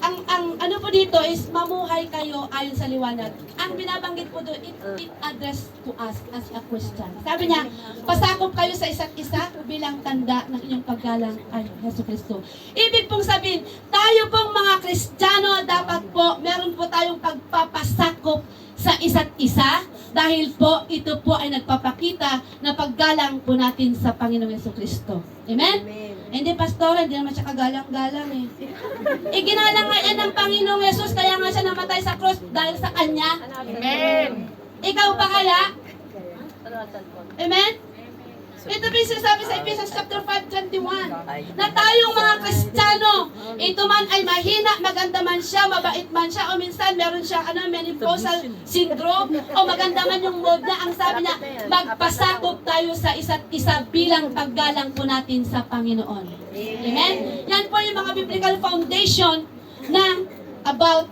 ang ano po dito is mamuhay kayo ayon sa liwanag. Ang binabanggit po doon, it address to us as a Christian. Sabi niya, pasakop kayo sa isa't isa bilang tanda ng inyong paggalang ay Jesucristo. Ibig pong sabihin, tayo pong mga Kristiyano, dapat po, meron po tayong pagpapasakop sa isa't isa Dahil po, ito po ay nagpapakita na paggalang po natin sa Panginoong Jesucristo. Amen? Hindi, pastor, hindi naman siya kagalang-galang eh. Iginalang nga yan ng Panginoong Yesus, kaya nga siya namatay sa cross dahil sa Kanya. Amen. Ikaw ba kaya? Amen? Ito po yung sinasabi sa Ephesians chapter 5:21 na tayong mga Kristiyano, ito man ay mahina, maganda man siya, mabait man siya, o minsan meron siya menopausal syndrome, o maganda man yung mood na, ang sabi niya, magpasakop tayo sa isa't isa bilang paggalang po natin sa Panginoon. Amen? Yan po yung mga biblical foundation ng about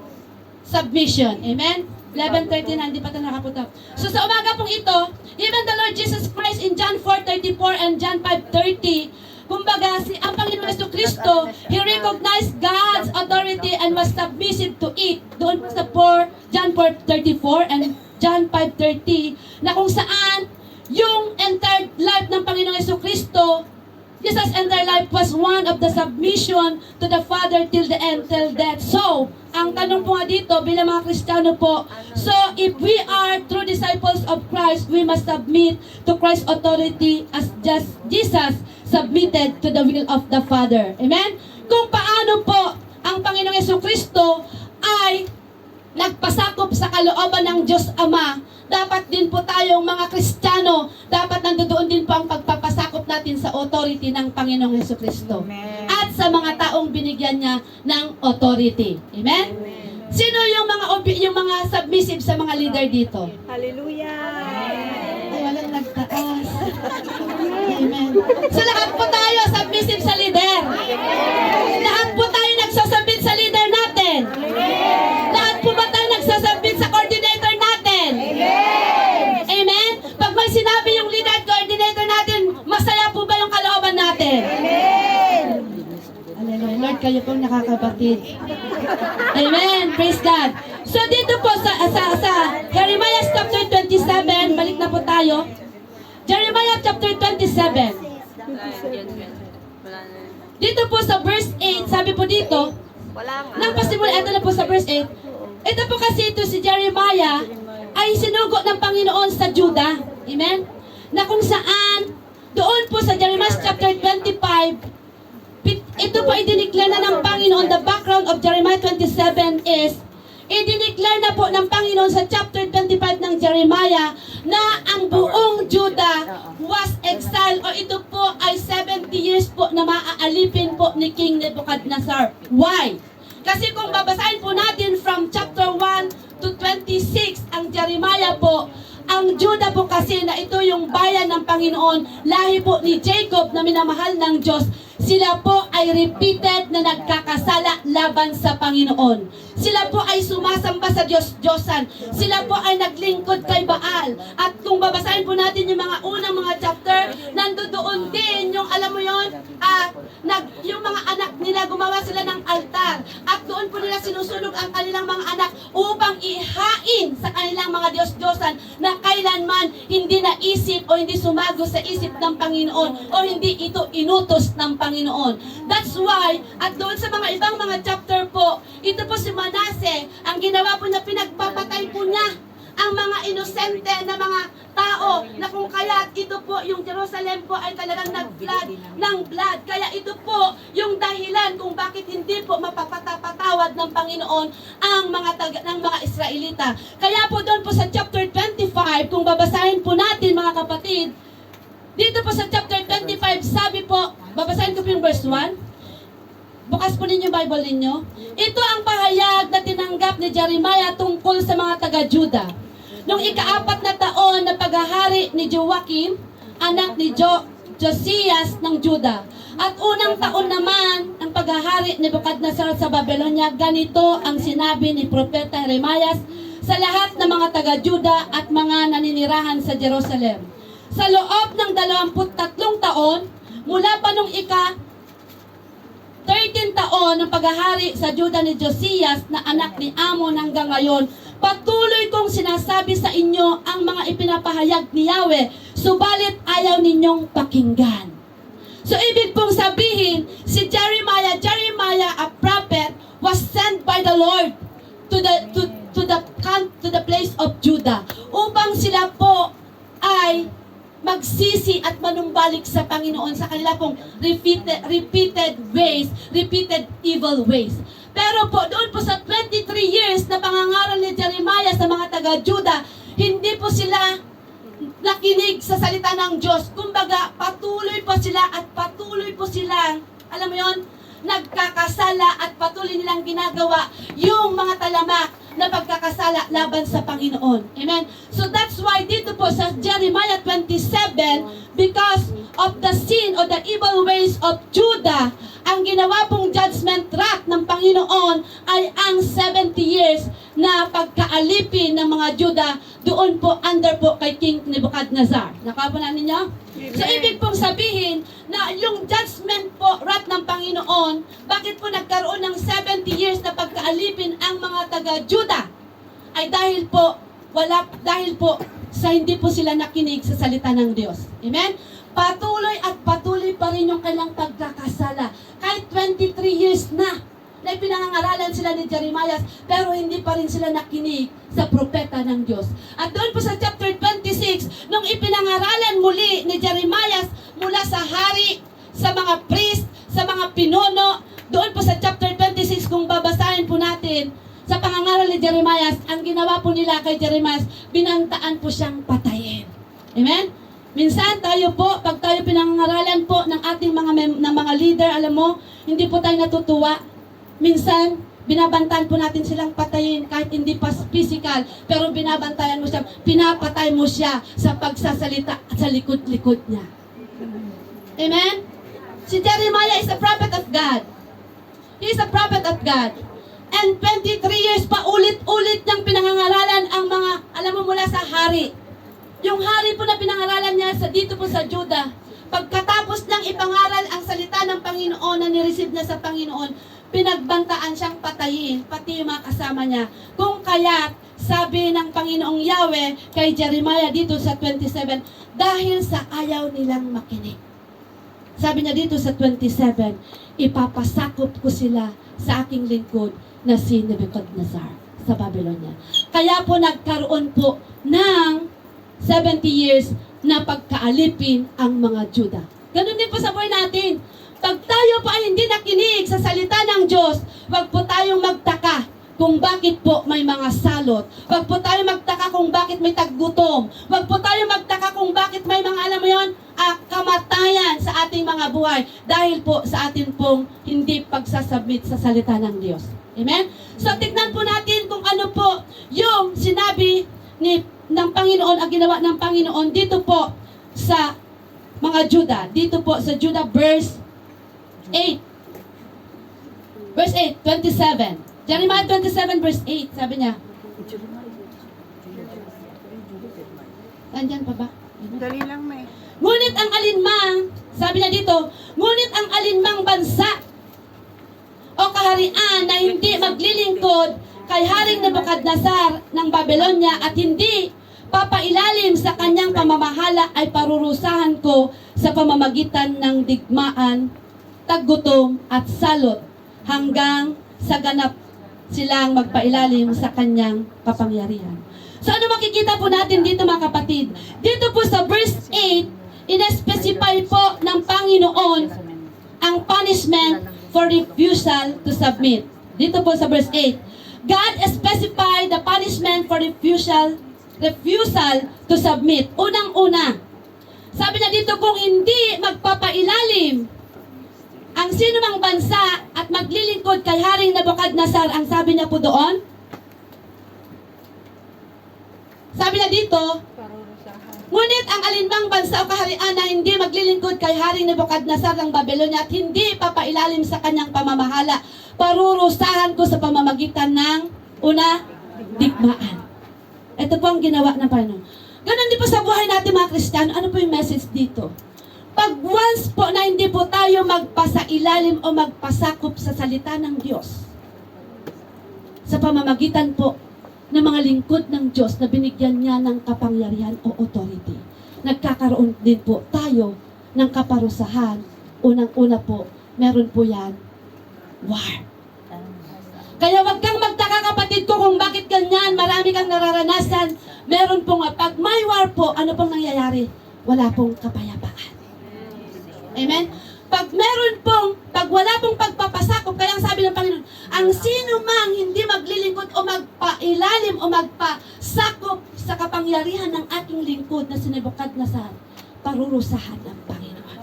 submission. Amen? 11:39, hindi pa ito nakaputok. So sa umaga pong ito, even the Lord Jesus Christ in John 4:34 and John 5:30, kumbaga ang Panginoon Jesucristo, He recognized God's authority and was submissive to it. Doon sa John 4:34 and John 5:30, na kung saan yung entire life ng Panginoong Jesucristo, Jesus' entire life was one of the submission to the Father till the end, till death. So, ang tanong po nga dito, bilang mga Kristiyano po, so if we are true disciples of Christ, we must submit to Christ's authority as just Jesus submitted to the will of the Father. Amen? Kung paano po ang Panginoong Jesucristo ay nagpasakop sa kalooban ng Diyos Ama, dapat din po tayong mga Kristiyano, dapat nandoon din po ang pagpapasakop natin sa authority ng Panginoong Jesucristo. Amen. At sa mga taong binigyan niya ng authority. Amen? Sino yung mga submissive sa mga leader dito? Hallelujah. Ay, walang nagtaas. Amen. So lahat po tayo submissive sa leader. Lahat po tayo nagsasubmit sa leader natin. Lahat po ba tayo nagsasubmit sa coordinator natin? Amen? Pag may sinabi yung leader at coordinator natin, masaya po ba yung kalooban natin? Hallelujah. Lord, kayo pong nakakabatid. Amen. Praise God. So dito po sa Jeremiah chapter 27, balik na po tayo. Jeremiah chapter 27. Dito po sa verse 8, sabi po dito, nang pasimula, ito na po sa verse 8. Ito po kasi ito si Jeremiah ay sinugo ng Panginoon sa Judah. Amen? Na kung saan, doon po sa Jeremiah chapter 25, ito po idiniklar na ng Panginoon. The background of Jeremiah 27 is, idiniklar na po ng Panginoon sa chapter 25 ng Jeremiah na ang buong Judah was exiled, o ito po ay 70 years po na maaalipin po ni King Nebuchadnezzar. Why? Kasi kung babasahin po natin from chapter 1 to 26, ang Jeremiah po, ang Judah po kasi na ito yung bayan ng Panginoon, lahi po ni Jacob na minamahal ng Diyos, sila po ay repeated na nagkakasala laban sa Panginoon. Sila po ay sumasamba sa Diyos-Diyosan. Sila po ay naglingkod kay Baal. At kung babasahin po natin yung mga unang mga chapter, nandoon din yung, alam mo yun, yung mga anak nila, gumawa sila ng altar. At doon po nila sinusunog ang kanilang mga anak upang ihain sa kanilang mga Diyos-Diyosan na kailanman hindi naisip o hindi sumago sa isip ng Panginoon o hindi ito inutos ng Panginoon. That's why, at doon sa mga ibang mga chapter po, ito po si Manase, ang ginawa po niya, pinagpapatay po niya ang mga inosente na mga tao na kung kaya ito po, yung Jerusalem po ay talagang nag-flood ng blood. Kaya ito po yung dahilan kung bakit hindi po mapapatawad ng Panginoon ang ng mga Israelita. Kaya po doon po sa chapter 25, kung babasahin po natin mga kapatid, dito po sa chapter 25, sabi po, babasahin ko po yung verse 1. Bukas po ninyo Bible ninyo. Ito ang pahayag na tinanggap ni Jeremiah tungkol sa mga taga-Judah. Noong ika-4 na taon na paghahari ni Joachim, anak ni Josias ng Judah. At unang taon naman ang paghahari ni Nebuchadnezzar sa Babylonia, ganito ang sinabi ni Propeta Jeremiah sa lahat ng mga taga-Judah at mga naninirahan sa Jerusalem. Sa loob ng 23 taon, mula pa nung 13 taon ng paghahari sa Judah ni Josias na anak ni Amon hanggang ngayon, patuloy kong sinasabi sa inyo ang mga ipinapahayag ni Yahweh, subalit ayaw ninyong pakinggan. So ibig pong sabihin, si Jeremiah, a prophet, was sent by the Lord to the place of Judah upang sila po ay magsisi at manumbalik sa Panginoon sa kanila pong repeated ways, repeated evil ways. Pero po, doon po sa 23 years na pangangaral ni Jeremiah sa mga taga-Juda, hindi po sila nakinig sa salita ng Diyos. Kumbaga, patuloy po sila at patuloy po silang, alam mo yon, nagkakasala at patuloy nilang ginagawa yung mga talamak na pagkakasala laban sa Panginoon. Amen? So that's why dito po sa Jeremiah 27, because of the sin or the evil ways of Judah, ang ginawa pong judgment wrath ng Panginoon ay ang 70 years na pagkaalipin ng mga Judah doon po under po kay King Nebuchadnezzar. Nakapunan ninyo? So ibig pong sabihin na yung judgment po wrath ng Panginoon, bakit po nagkaroon ng 70 years na pagkaalipin ang mga taga-Judah? Ay dahil po sa hindi po sila nakinig sa salita ng Diyos. Amen? Patuloy at patuloy pa rin yung kailang pagkakasala. Kahit 23 years na ipinangangaralan sila ni Jeremiah, pero hindi pa rin sila nakinig sa propeta ng Diyos. At doon po sa chapter 26, nung ipinangaralan muli ni Jeremiah mula sa hari, sa mga priest, sa mga pinuno, doon po sa chapter 26, kung babasahin po natin, sa pangangaral ni Jeremiah, ang ginawa po nila kay Jeremiah, binantaan po siyang patayin. Amen? Minsan tayo po, pag tayo pinangaralan po ng ating mga leader, alam mo, hindi po tayo natutuwa. Minsan, binabantayan po natin silang patayin kahit hindi pa physical, pero binabantayan mo siya, pinapatay mo siya sa pagsasalita at sa likod-likod niya. Amen? Si Jeremiah is a prophet of God. He is a prophet of God. And 23 years pa ulit-ulit niyang pinangangaralan ang mga, alam mo, mula sa hari. Yung hari po na pinangaralan niya dito po sa Judah, pagkatapos niyang ipangaral ang salita ng Panginoon na nireceive niya sa Panginoon, pinagbantaan siyang patayin, pati yung mga kasama niya. Kung kaya't, sabi ng Panginoong Yahweh kay Jeremiah dito sa 27, dahil sa ayaw nilang makinig. Sabi niya dito sa 27, ipapasakop ko sila sa aking lingkod na si Nebuchadnezzar sa Babylonia. Kaya po nagkaroon po ng 70 years na pagkaalipin ang mga Juda. Ganun din po sa buhay natin. Pag tayo pa ay hindi nakinig sa salita ng Diyos, wag po tayong magtaka kung bakit po may mga salot. Wag po tayong magtaka kung bakit may taggutom. Wag po tayong magtaka kung bakit may mga, alam mo yun, kamatayan sa ating mga buhay. Dahil po sa atin pong hindi pagsasubmit sa salita ng Diyos. Amen? So tignan po natin kung ano po yung sinabi ng Panginoon, ang ginawa ng Panginoon dito po sa mga Juda. Dito po sa Juda verse 8. Verse 8, 27. Jeremiah 27 verse 8, sabi niya. Nandyan pa ba? Dali lang, may. Ngunit ang alinmang, sabi niya dito, ngunit ang alinmang bansa o kaharian na hindi maglilingkod kay Haring Nebuchadnezzar ng Babylonia at hindi papailalim sa kanyang pamamahala ay parurusahan ko sa pamamagitan ng digmaan, taggutom at salot hanggang sa ganap silang magpailalim sa kanyang kapangyarihan. So ano makikita po natin dito mga kapatid? Dito po sa verse 8, in-specify po ng Panginoon ang punishment for refusal to submit. Dito po sa verse 8, God specified the punishment for refusal to submit. Unang-una, sabi niya dito, kung hindi magpapailalim ang sino mang bansa at maglilingkod kay Haring Nebuchadnezzar, ang sabi niya po doon, sabi niya dito, ngunit ang alinmang bansa o kaharian na hindi maglilingkod kay Haring Nebuchadnezzar ng Babylonia at hindi papailalim sa kanyang pamamahala, parurusahan ko sa pamamagitan ng una, digmaan. Ito po ang ginawa ng Panginoon. Ganon din po sa buhay natin mga Kristiyano. Ano po yung message dito? Pag once po na hindi po tayo magpasailalim o magpasakop sa salita ng Diyos, sa pamamagitan po ng mga lingkod ng Diyos na binigyan niya ng kapangyarihan o authority, nagkakaroon din po tayo ng kaparusahan. Unang-una po, meron po yan, war. Kaya wag kang magtaka kapatid ko kung bakit ganyan, marami kang nararanasan, meron pong, pag may war po, ano pong nangyayari? Wala pong kapayapaan. Amen? Pag wala pong pagpapasakop, kaya ang sabi ng Panginoon, ang sino mang hindi maglilingkod o magpailalim o magpasakop sa kapangyarihan ng aking lingkod na si Nebukadnezar, parurusahan ng Panginoon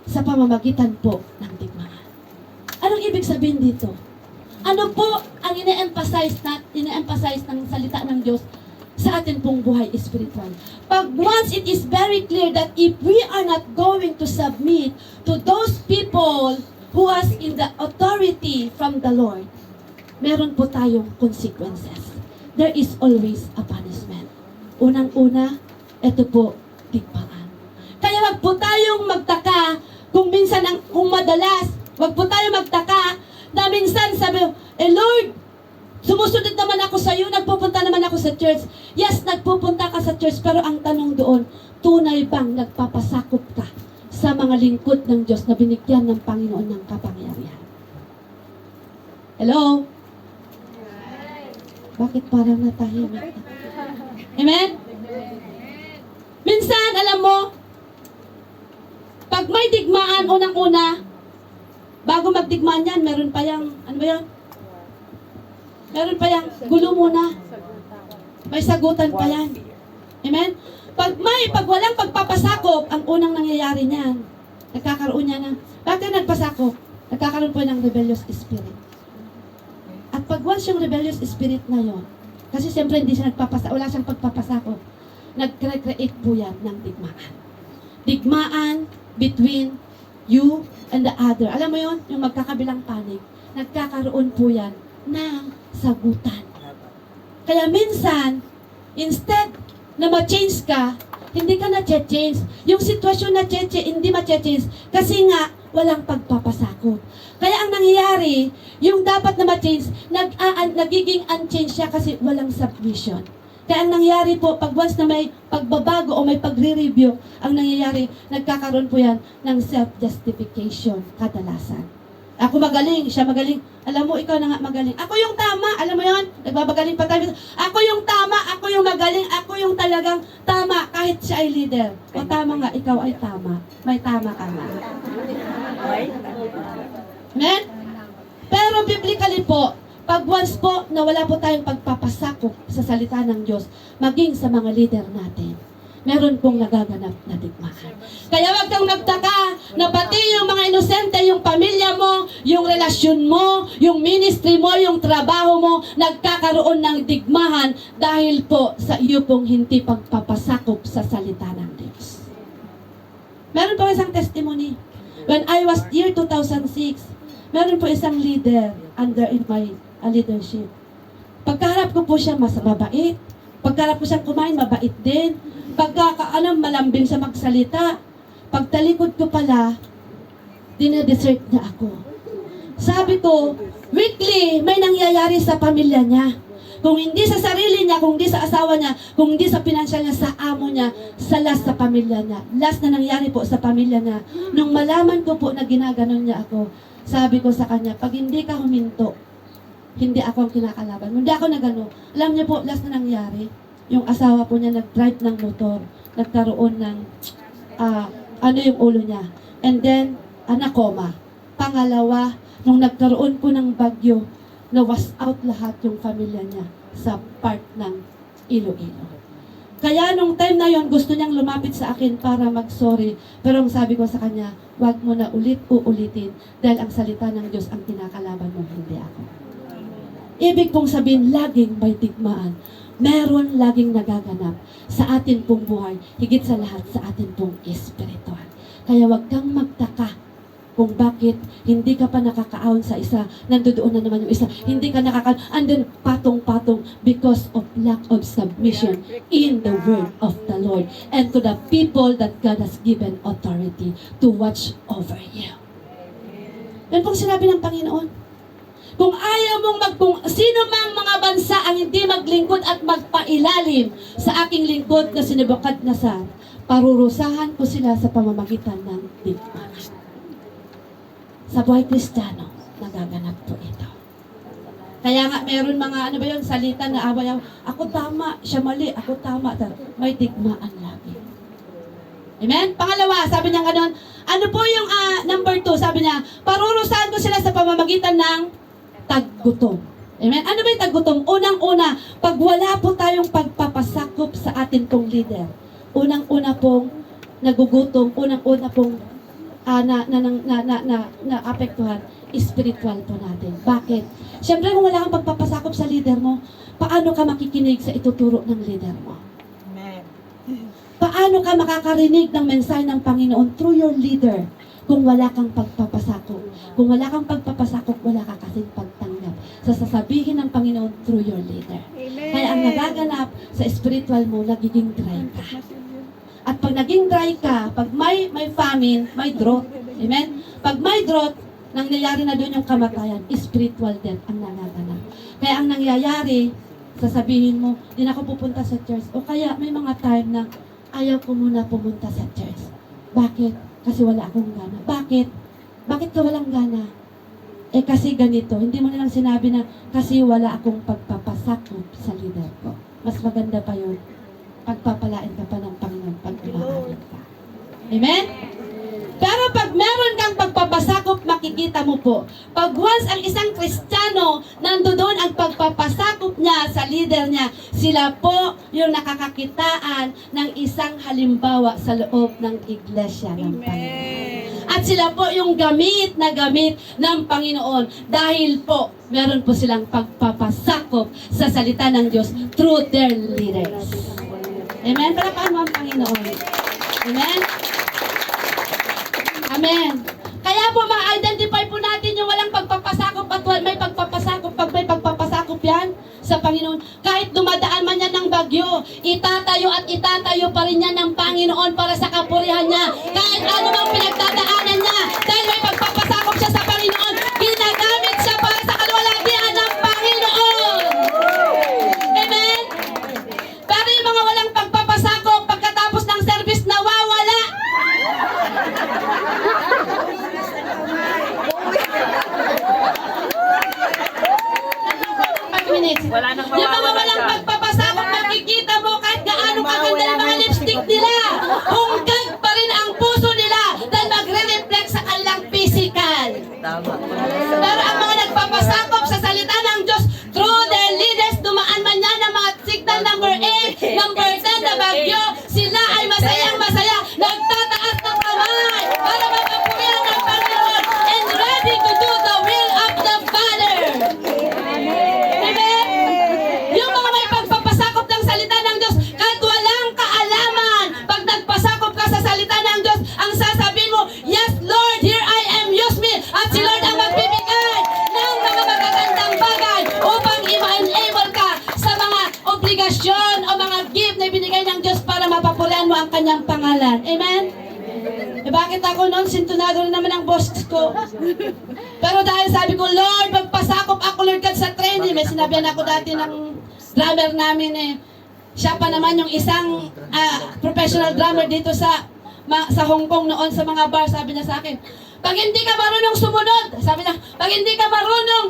sa pamamagitan po ng digmaan. Anong ibig sabihin dito? Ano po ang ine-emphasize ng salita ng Diyos sa atin pong buhay spiritual? Pag once it is very clear that if we are not going to submit to those people who has in the authority from the Lord, meron po tayong consequences. There is always a punishment. Unang-una, ito po, digmaan. Kaya wag po tayong magtaka kung madalas, wag po tayong magtaka na minsan sabi, Lord, sumusunod naman ako sa iyo, nagpupunta naman ako sa church. Yes, nagpupunta ka sa church, pero ang tanong doon, tunay bang nagpapasakop ka sa mga lingkod ng Diyos na binigyan ng Panginoon ng kapangyarihan? Hello? Bakit parang natahimik? Amen? Minsan, alam mo, pag may digmaan, unang-una, bago magdigmaan yan, meron pa yung, ano ba yan? Meron pa yung gulo muna. May sagutan pa yan. Amen? Pag walang pagpapasakop, ang unang nangyayari niyan, nagkakaroon niya ng, bakit nagpasakop? Nagkakaroon po ng rebellious spirit. At pag once yung rebellious spirit na yon, kasi siyempre hindi siya wala siyang pagpapasakop, nag-create po yan ng digmaan. Digmaan between you and the other. Alam mo yon, yung magkakabilang panig, nagkakaroon po yan ng sagutan. Kaya minsan, instead na ma-change ka, hindi ka na-change. Yung sitwasyon na hindi ma-change kasi nga walang pagpapasakop. Kaya ang nangyayari, yung dapat na ma-change, nagiging unchanged siya kasi walang submission. Kaya ang nangyayari po, pag once na may pagbabago o may pagre-review, ang nangyayari, nagkakaroon po yan ng self-justification kadalasan. Ako magaling, siya magaling. Alam mo, ikaw na nga magaling. Ako yung tama, alam mo yon? Nagbabagaling pa tayo. Ako yung tama, ako yung magaling, ako yung talagang tama kahit siya ay leader. O tama nga, ikaw ay tama. May tama ka nga. Amen? Pero biblically po, pag once po na wala po tayong pagpapasakop sa salita ng Diyos, maging sa mga leader natin, meron pong nagaganap na digmaan. Kaya wag kang magtaka na pati yung mga inosente, yung pamilya mo, yung relasyon mo, yung ministry mo, yung trabaho mo, nagkakaroon ng digmahan dahil po sa iyo pong hindi pagpapasakop sa salita ng Diyos. Meron po isang testimony. When I was year 2006, meron po isang leader under in my leadership. Pagkaharap ko po siya, mabait. Pagkaharap ko siyang kumain, mabait din. Malambing sa magsalita. Pagtalikod ko pala, dinedesert na ako. Sabi ko, weekly, may nangyayari sa pamilya niya. Kung hindi sa sarili niya, kung hindi sa asawa niya, kung hindi sa pinansyal niya, sa amo niya, sa last sa pamilya niya. Last na nangyari po sa pamilya niya. Nung malaman ko po na ginaganon niya ako, sabi ko sa kanya, pag hindi ka huminto, hindi ako ang kinakalaban. Hindi ako nagano. Alam niyo po, last na nangyari, yung asawa po niya nag-drive ng motor, nagkaroon ng, yung ulo niya. And then, nakoma. Pangalawa, nung nagkaroon po ng bagyo, na-was out lahat yung pamilya niya sa part ng Iloilo. Kaya nung time na yon gusto niyang lumapit sa akin para mag-sorry. Pero ang sabi ko sa kanya, wag mo na uulitin dahil ang salita ng Diyos ang kinakalaban mo, hindi ako. Ibig pong sabihin, laging may digmaan. Meron laging nagaganap sa atin pong buhay, higit sa lahat sa atin pong espiritual. Kaya wag kang magtaka kung bakit hindi ka pa nakakaahon sa isa, nandoon na naman yung isa, hindi ka nakakaahon, andun patong-patong because of lack of submission in the word of the Lord and to the people that God has given authority to watch over you. Yan pong sinabi ng Panginoon. Kung ayaw mong sino mang mga bansa ang hindi maglingkod at magpailalim sa aking lingkod na si Nebukadnezar, parurusahan ko sila sa pamamagitan ng digmaan. Sa buhay Kristiyano, nagaganap po ito. Kaya nga, meron mga, ano ba yun, salita na away, ako tama, siya mali, ako tama. May digmaan lagi. Amen? Pangalawa, sabi niya ganun, ano po yung number 2? Sabi niya, parurusahan ko sila sa pamamagitan ng taggutom. Amen? Ano ba yung taggutom? Unang-una, pag wala po tayong pagpapasakop sa atin pong leader, unang-una pong nagugutom, unang-una pong na-apektuhan, spiritual po natin. Bakit? Siyempre, kung wala kang pagpapasakop sa leader mo, paano ka makikinig sa ituturo ng leader mo? Amen. Paano ka makakarinig ng mensahe ng Panginoon through your leader kung wala kang pagpapasakop? Kung wala kang pagpapasakop, wala ka kasing pagtanggap sa sasabihin ng Panginoon through your leader. Amen. Kaya ang nagaganap sa spiritual mo, nagiging dry ka. At pag naging dry ka, pag may famine, may drought. Amen? Pag may drought, nangyayari na doon yung kamatayan, spiritual death ang nangaganap. Kaya ang nangyayari, sasabihin mo, di na ako pupunta sa church. O kaya may mga time na ayaw ko muna pumunta sa church. Bakit? Kasi wala akong gana. Bakit? Bakit ka walang gana? Eh kasi ganito, hindi mo nilang sinabi na kasi wala akong pagpapasakop sa leader ko. Mas maganda pa yun, pagpapalain ka pa ng Panginoon pag umaamin ka. Amen? Pero pag meron kang pagpapasakop, makikita mo po. Pag once ang isang Kristiyano, nandoon ang pagpapasakop niya sa leader niya, sila po yung nakakakitaan ng isang halimbawa sa loob ng iglesia ng Panginoon. At sila po yung gamit ng Panginoon dahil po meron po silang pagpapasakop sa salita ng Diyos through their leaders. Amen? Palakpakan mo ang Panginoon. Amen? Amen. Kaya po ma-identify po natin yung walang pagpapasakop at may pagpapasakop. Pag may pagpapasakop yan sa Panginoon, kahit dumadaan man yan ng bagyo, itatayo at itatayo pa rin yan ng Panginoon para sa kapurihan niya. Kahit ano mang pinagdadaanan niya, dahil may pagpapasakop siya sa Panginoon, ginagamit siya para sa kaluwalhatian ng Panginoon. Amen? Pero yung mga walang pagpapasakop, pagkatapos ng service, nawawala. Wala nang Yung mga mawawala walang dyan. pagpapasakop, makikita mo kahit gaano kaganda ng mga lipstick nila. Hungkag pa rin ang puso nila dahil magre-reflect sa kanilang physical. Tama. Pero ang mga nagpapasakop sa salita ng Diyos through their leaders, dumaan man yan ng mga signal number 8, number 10 na bagyo, sila ay masayang masaya, nagtataas ng kamay para mapapurihan ng Panginoon and ready to do the will of the Father. Amen? Yung mga may pagpapasakop ng salita ng Diyos, kahit walang kaalaman, pag nagpasakop ka sa salita ng Diyos, ang sasabihin mo, yes Lord, here I am, use me. At si Lord ang magbibigay ng mga magagandang bagay upang i-enable ka sa mga obligasyon o mga gift na ibinigay ng Diyos para mapapurihan mo ang kanyang pangalan. Amen? Eh bakit ako noon, sintunado rin naman ang boss ko. Pero dahil sabi ko, Lord, magpasakop ako, Lord God, sa training. May sinabihan ako dati ng drummer namin eh. Siya pa naman yung isang professional drummer dito sa Hong Kong noon sa mga bar. Sabi niya sa akin, pag hindi ka marunong sumunod, sabi niya, pag hindi ka marunong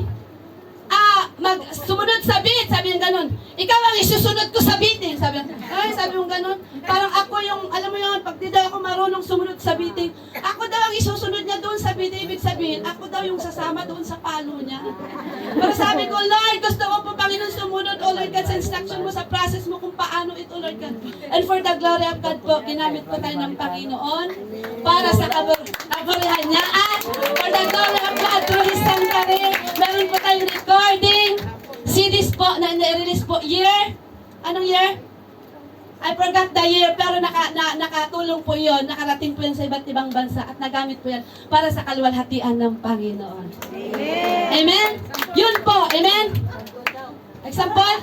sumunod sa beat, sabi niya ganun, ikaw ang isusunod ko sa beating. Sabi niya, ay, sabi mo ganun, parang ako yung, alam mo yun, pag di daw ako marunong sumunod sa beating, ako daw ang isusunod niya doon sa beating, ibig sabihin, ako daw yung sasama doon sa palo niya. Pero sabi ko, Lord, gusto ko po, Panginoon, sumunod, O Lord God, sa instruction mo, sa process mo kung paano ito, Lord God. And for the glory of God po, ginamit po tayo ng Panginoon para sa kaburihan niya. At for the glory of God, through His sanctuary, meron po tayong recording, CDs po, na release po, year, anong year? I forgot the year, pero nakatulong po yun, nakarating po yan sa iba't ibang bansa at nagamit po yan para sa kaluwalhatian ng Panginoon. Amen? Amen? Yun po, amen? Example?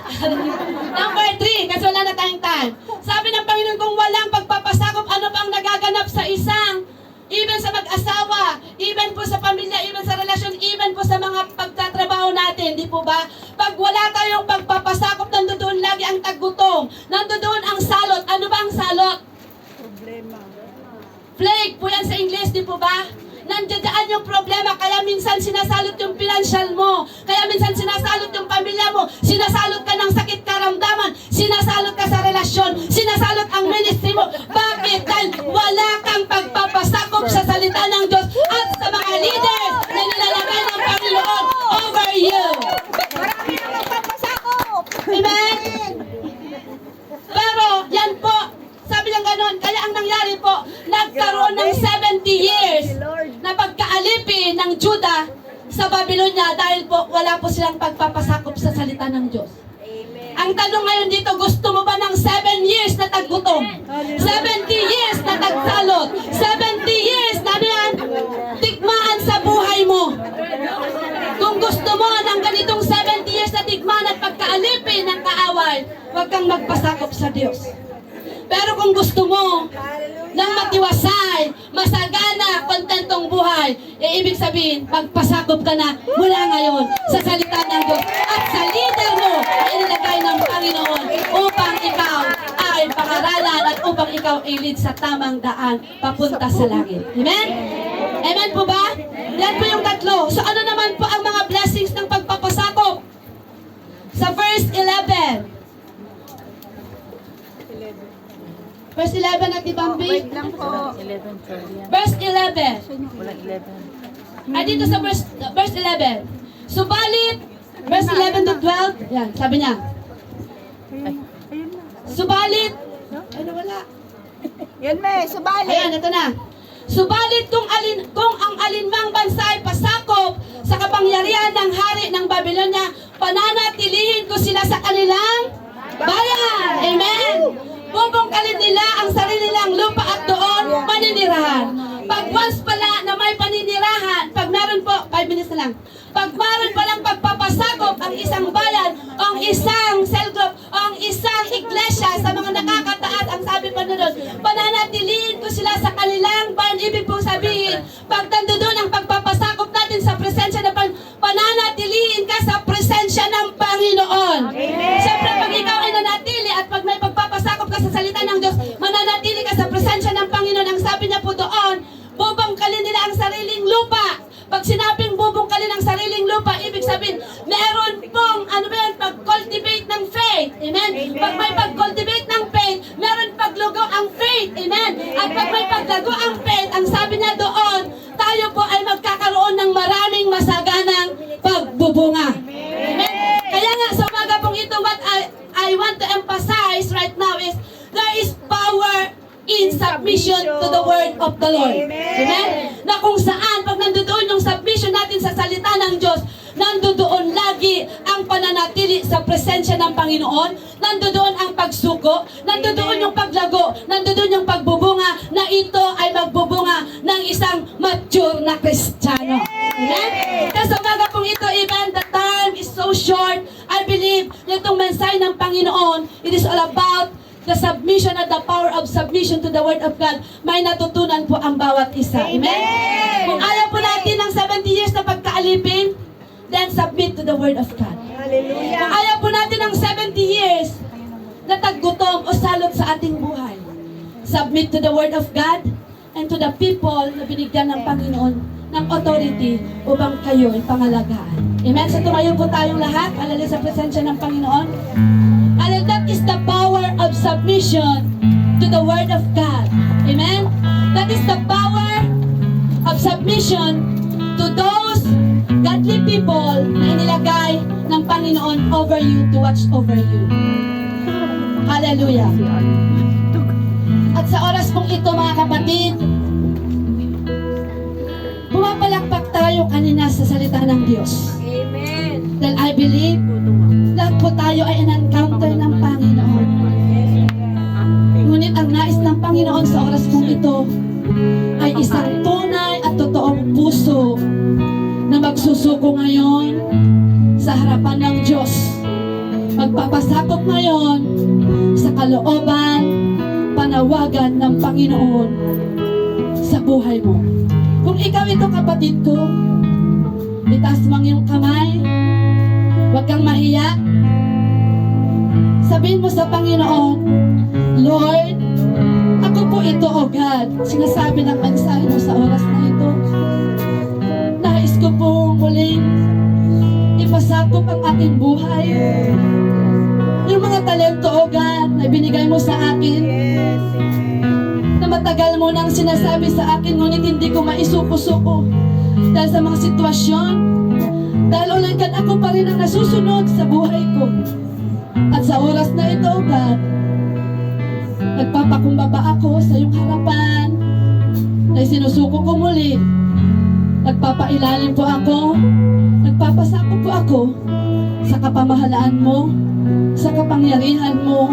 Number 3, kasi wala na tayong time. Sabi ng Panginoon, kung walang pagpapasakop, ano pang nagaganap sa isang, even sa mag-asawa, even po sa pamilya, even sa relasyon, even po sa mga pagtatrabaho natin, di po ba? Pag wala tayong pagpapasakop, nandoon lagi ang taggutom. Nandoon ang salot. Ano ba ang salot? Problema. Plague po yan sa English, di po ba? Nandiyan yung problema, kaya minsan sinasalot yung financial mo. Kaya minsan sinasalot yung Babylonia dahil po wala po silang pagpapasakop sa salita ng Diyos. Ang tanong ngayon dito, gusto mo ba ng 7 years na taggutom? 70 years na tagsalot? 70 years na yan, tikmaan sa buhay mo? Kung gusto mo ng ganitong 70 years na tikmaan at pagkaalipin ng kaaway, huwag kang magpasakop sa Diyos. Pero kung gusto mo ng matiwasay, masagana, kontentong buhay, ibig sabihin, magpasakop ka na mula ngayon sa salita ng Diyos at sa leader mo na inilagay ng Panginoon upang ikaw ay pangaralan at upang ikaw ay lead sa tamang daan papunta sa langit. Amen? Amen po ba? Yan po yung tatlo. So ano naman po ang mga blessings ng pagpapasakop? Sa verse 11. Verse 11 at Bambi. Wait lang po. 11, sorry. Verse 11. Walang 11. Ay, dito sa verse 11. Subalit, verse 11 to 12, yan, sabi niya. Subalit, ay nawala. Yan may, subali. Ayan, ito na. Subalit kung ang alinmang bansa ay pasakop sa kapangyarihan ng hari ng Babylonia, pananatilihin ko sila sa kanilang bayan. Amen. Bubungkalin nila ang sarili nilang lupa at doon maninirahan. Pag once pala na may paninirahan, pag meron po, 5 minutes na lang, pag meron palang pagpapasakop ang isang bayan, ang isang cell group, ang isang iglesia sa mga nakakataas, ang sabi pa nun, pananatilihin ko sila sa kanilang bayan. Ibig pong sabihin, pag nandoon ang pagpapasakop natin sa presensya ng pananatilihin ka sa presensya ng Panginoon. Siyempre, pag ikaw ay nanatili at pag may pagpapasakop ka sa salita ng Diyos, mananatili ka sa presensya ng Panginoon. Ang sabi niya po doon, bubungkalin nila ang sariling lupa. Pag sinabing bubungkalin ang sariling lupa, ibig sabihin, meron pong, pag-cultivate ng faith. Amen? Pag may pag-cultivate ng faith, meron paglugo ang faith. Amen? At pag may paglago ang faith, ang sabi niya doon, tayo po ay magkakaroon ng maraming masaganang pagbubunga. Amen? Kaya nga, sa umaga pong ito, what I want to emphasize right now is, there is power in submission to the word of the Lord. Amen? Na kung saan, pag nandoon yung submission natin sa salita ng Diyos, nandoon lagi ang pananatili sa presensya ng Panginoon, nandoon ang pagsuko, nandoon yung paglago, nandoon yung pagbubunga, na ito ay magbubunga ng isang mature na Kristiyano. Amen? Kasi umaga pong ito, even the time is so short, I believe na itong mensahe ng Panginoon, it is all about the submission at the power of submission to the Word of God. May natutunan po ang bawat isa. Amen? Kung ayaw po natin ng 70 years na pagkaalipin, then submit to the Word of God. Kung ayaw po natin ng 70 years na taggutom o salot sa ating buhay, submit to the Word of God and to the people na binigyan ng Panginoon ng authority upang kayo ay pangalagaan. Amen? So tumayo po tayong lahat, alala sa presensya ng Panginoon. And that is the power of submission to the Word of God. Amen? That is the power of submission to those godly people na inilagay ng Panginoon over you to watch over you. Hallelujah. At sa oras pong ito, mga kapatid, pumapalakpak tayo kanina sa salita ng Diyos. Amen. Dahil I believe, lahat po tayo ay in-encounter ng Panginoon. Ngunit ang nais ng Panginoon sa oras pong ito ay isang tunay at totoong puso na magsusuko ngayon sa harapan ng Diyos. Magpapasakop ngayon sa kalooban, panawagan ng Panginoon sa buhay mo. Kung ikaw ito, kapatid ko, itaas mo ang iyong kamay. Huwag kang mahiya. Sabihin mo sa Panginoon, Lord, ako po ito, O God. Sinasabi ng mensahe mo sa oras na ito. Nais ko po muling ipasakop ang aking buhay. Yung mga talento, O God, na binigay mo sa akin, na matagal mo nang sinasabi sa akin, ngunit hindi ko maisuko-suko dahil sa mga sitwasyon. Dahil ulikan ako pa rin ang nasusunod sa buhay ko. At sa oras na ito, God, nagpapakumbaba ako sa iyong harapan na sinusuko ko muli Nagpapailalim po ako, nagpapasako po ako sa kapamahalaan mo, sa kapangyarihan mo,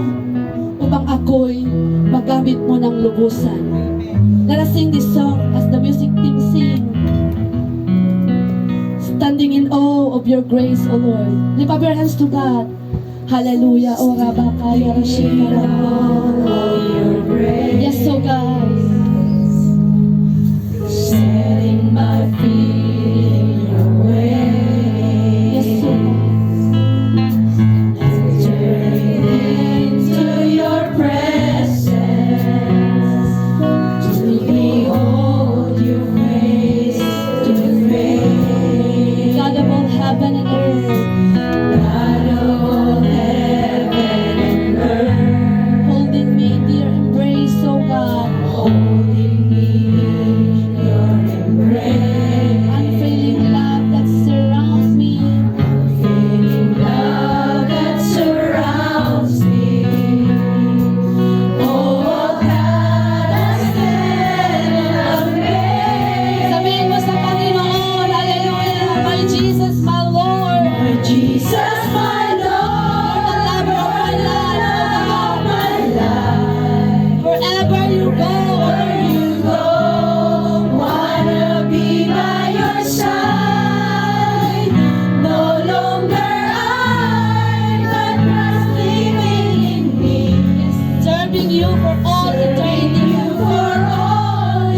upang ako'y magamit mo ng lubusan. Let us sing this song as the music team sing. Standing in awe of your grace, O Lord. Lift up your hands to God. Hallelujah. O Rabakaya Rashika. Yes, O God. Setting my feet in your way. Yes, O God. Entering into your presence to behold your face to face. God of all heaven and earth. God of all heaven and earth, Holding me in your embrace, O God. holding me in your embrace. Unfailing love that surrounds me. Unfailing love that surrounds me. Oh, God, I stand amazed. Sabihin mo sa Panginoon, hallelujah, my Jesus, my Lord. Jesus, my Lord, The lover of my life, of my life. wherever you go, Wherever you go, wanna be by your side. No longer I, but Christ living in me. serving you for all eternity. You for all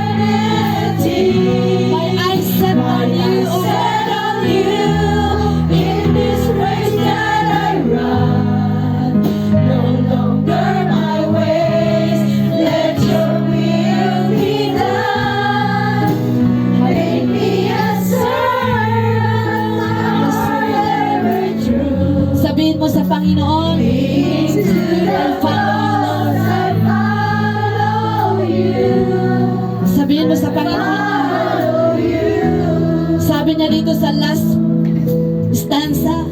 eternity. My eyes set on you, O Set on you in this race that I run. No longer my ways, let your will be done. Make me a servant forever true. Sabihin mo sa Panginoon, Into the cross I follow you. sabihin mo sa Panginoon, Follow you. sabi niya dito sa last stanza,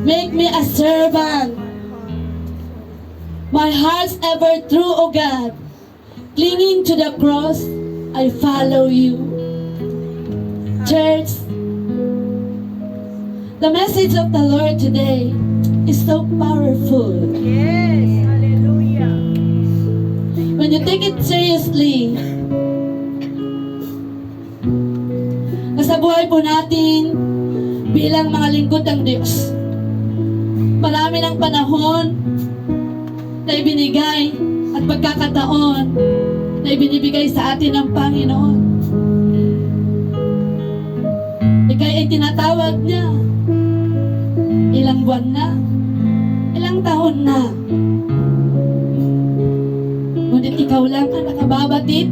make me a servant. My heart's ever true, O God. Clinging to the cross, I follow you. Church, the message of the Lord today is so powerful. Yes. Hallelujah. When you take it seriously, nasa buhay po natin bilang mga lingkod ng Diyos, marami ng panahon na ibinigay at pagkakataon na ibinibigay sa atin ng Panginoon. Ika'y ay tinatawag niya. Ilang buwan na, ilang taon na. Ngunit ikaw lang ang nakababatid.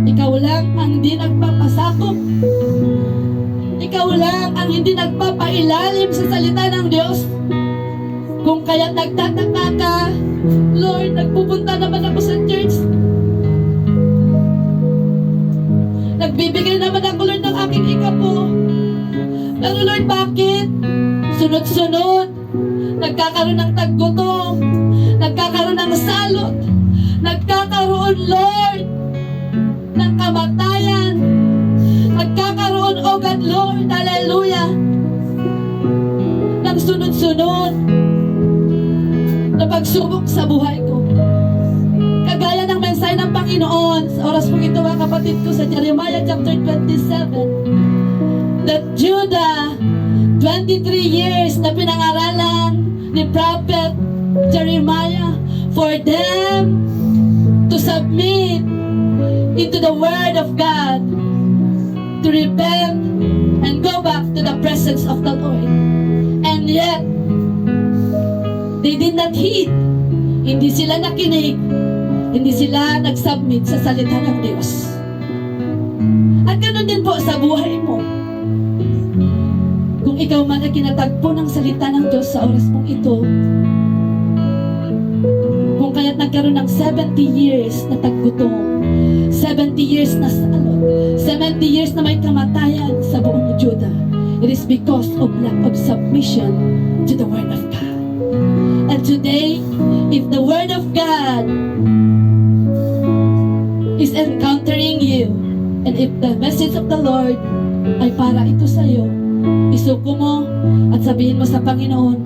Ikaw lang ang hindi nagpapasakop. Ikaw lang ang hindi nagpapailalim sa salita ng Diyos. Kung kaya't nagtataka ka, Lord, nagpupunta naman ako sa church. Nagbibigay naman ako, Lord, ng aking ikapo. Pero Lord, bakit? Sunod-sunod, nagkakaroon ng taggutom, nagkakaroon ng salot, nagkakaroon, Lord, ng kamatayan, nagkakaroon, oh God, Lord, hallelujah, ng sunod-sunod na pagsubok sa buhay ko. Kagaya ng mensahe ng Panginoon sa oras po ito, mga kapatid ko, sa Jeremiah chapter 27, that Judah, 23 years na pinangaralan ni Prophet Jeremiah for them to submit into the Word of God, to repent and go back to the presence of the Lord. And yet, they did not heed. Hindi sila nakinig. Hindi sila nag-submit sa salita ng Diyos. At ganoon din po sa buhay mo. Kung ikaw man ay kinatagpo ng salita ng Diyos sa oras mong ito, kung kaya't nagkaroon ng 70 years na taggutom, 70 years na salot, 70 years na may kamatayan sa buong Judah, it is because of lack of submission to the Word of God. And today, if the Word of God if the message of the Lord ay para ito sa iyo, isuko mo at sabihin mo sa Panginoon,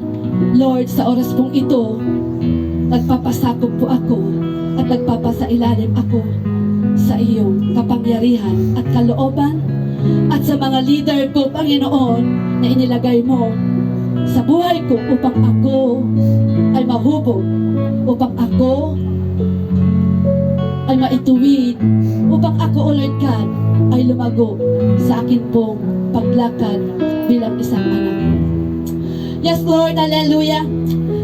Lord, sa oras pong ito, nagpapasakop po ako at nagpapasailalim ako sa iyong kapangyarihan at kalooban at sa mga leader ko, Panginoon, na inilagay mo sa buhay ko upang ako ay mahubog, upang ako ay maituwid, upang ako, O Lord God, ay lumago sa akin pong paglakad bilang isang anak. Yes, Lord, hallelujah.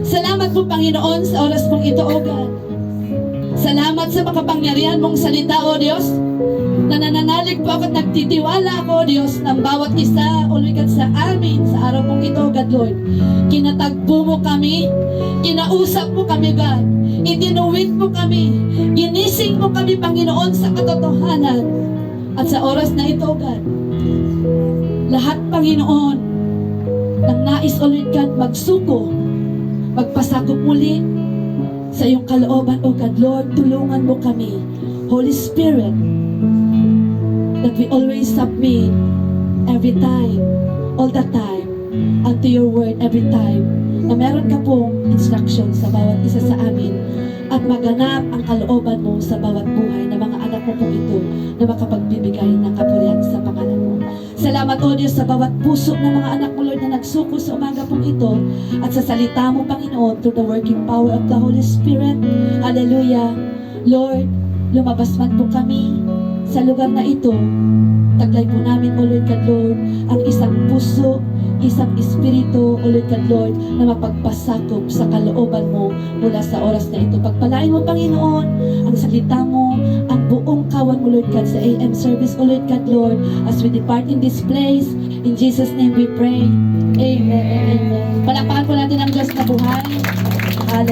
Salamat po, Panginoon, sa oras pong ito, O God. Salamat sa makapangyarihan mong salita, O Diyos. Nananalig po ako at nagtitiwala ako, O Diyos, ng bawat isa, O Lord God, sa amin, sa araw pong ito, God, Lord. Kinatagpo mo kami, kinausap mo kami, God. Itinuwid mo kami, ginising mo kami, Panginoon, sa katotohanan. At sa oras na ito, God, lahat, Panginoon, ng nais, O Lord God, magsuko, magpasakop muli sa iyong kalooban, O God, Lord, tulungan mo kami, Holy Spirit, that we always submit every time, all the time, unto your word every time, na meron ka pong instruction sa bawat isa sa amin, at maganap ang kalooban mo sa bawat buhay ng mga anak mo po ito na makapagbibigay ng kapurihan sa pangalan mo. Salamat, O Diyos, sa bawat puso ng mga anak mo, Lord, na nagsuko sa umaga pong ito at sa salita mo, Panginoon, through the working power of the Holy Spirit. Hallelujah. Lord, lumabas man po kami sa lugar na ito, taglay po namin, O Lord God, Lord, ang isang puso, isang espiritu, O Lord God, Lord, na mapagpasakop sa kalooban mo mula sa oras na ito. Pagpalain mo, Panginoon, ang salita mo, ang buong kawan mo, Lord God, sa AM service, O Lord God, Lord, as we depart in this place. In Jesus' name we pray. Amen. Amen. Palakpakan po natin ang Diyos na buhay.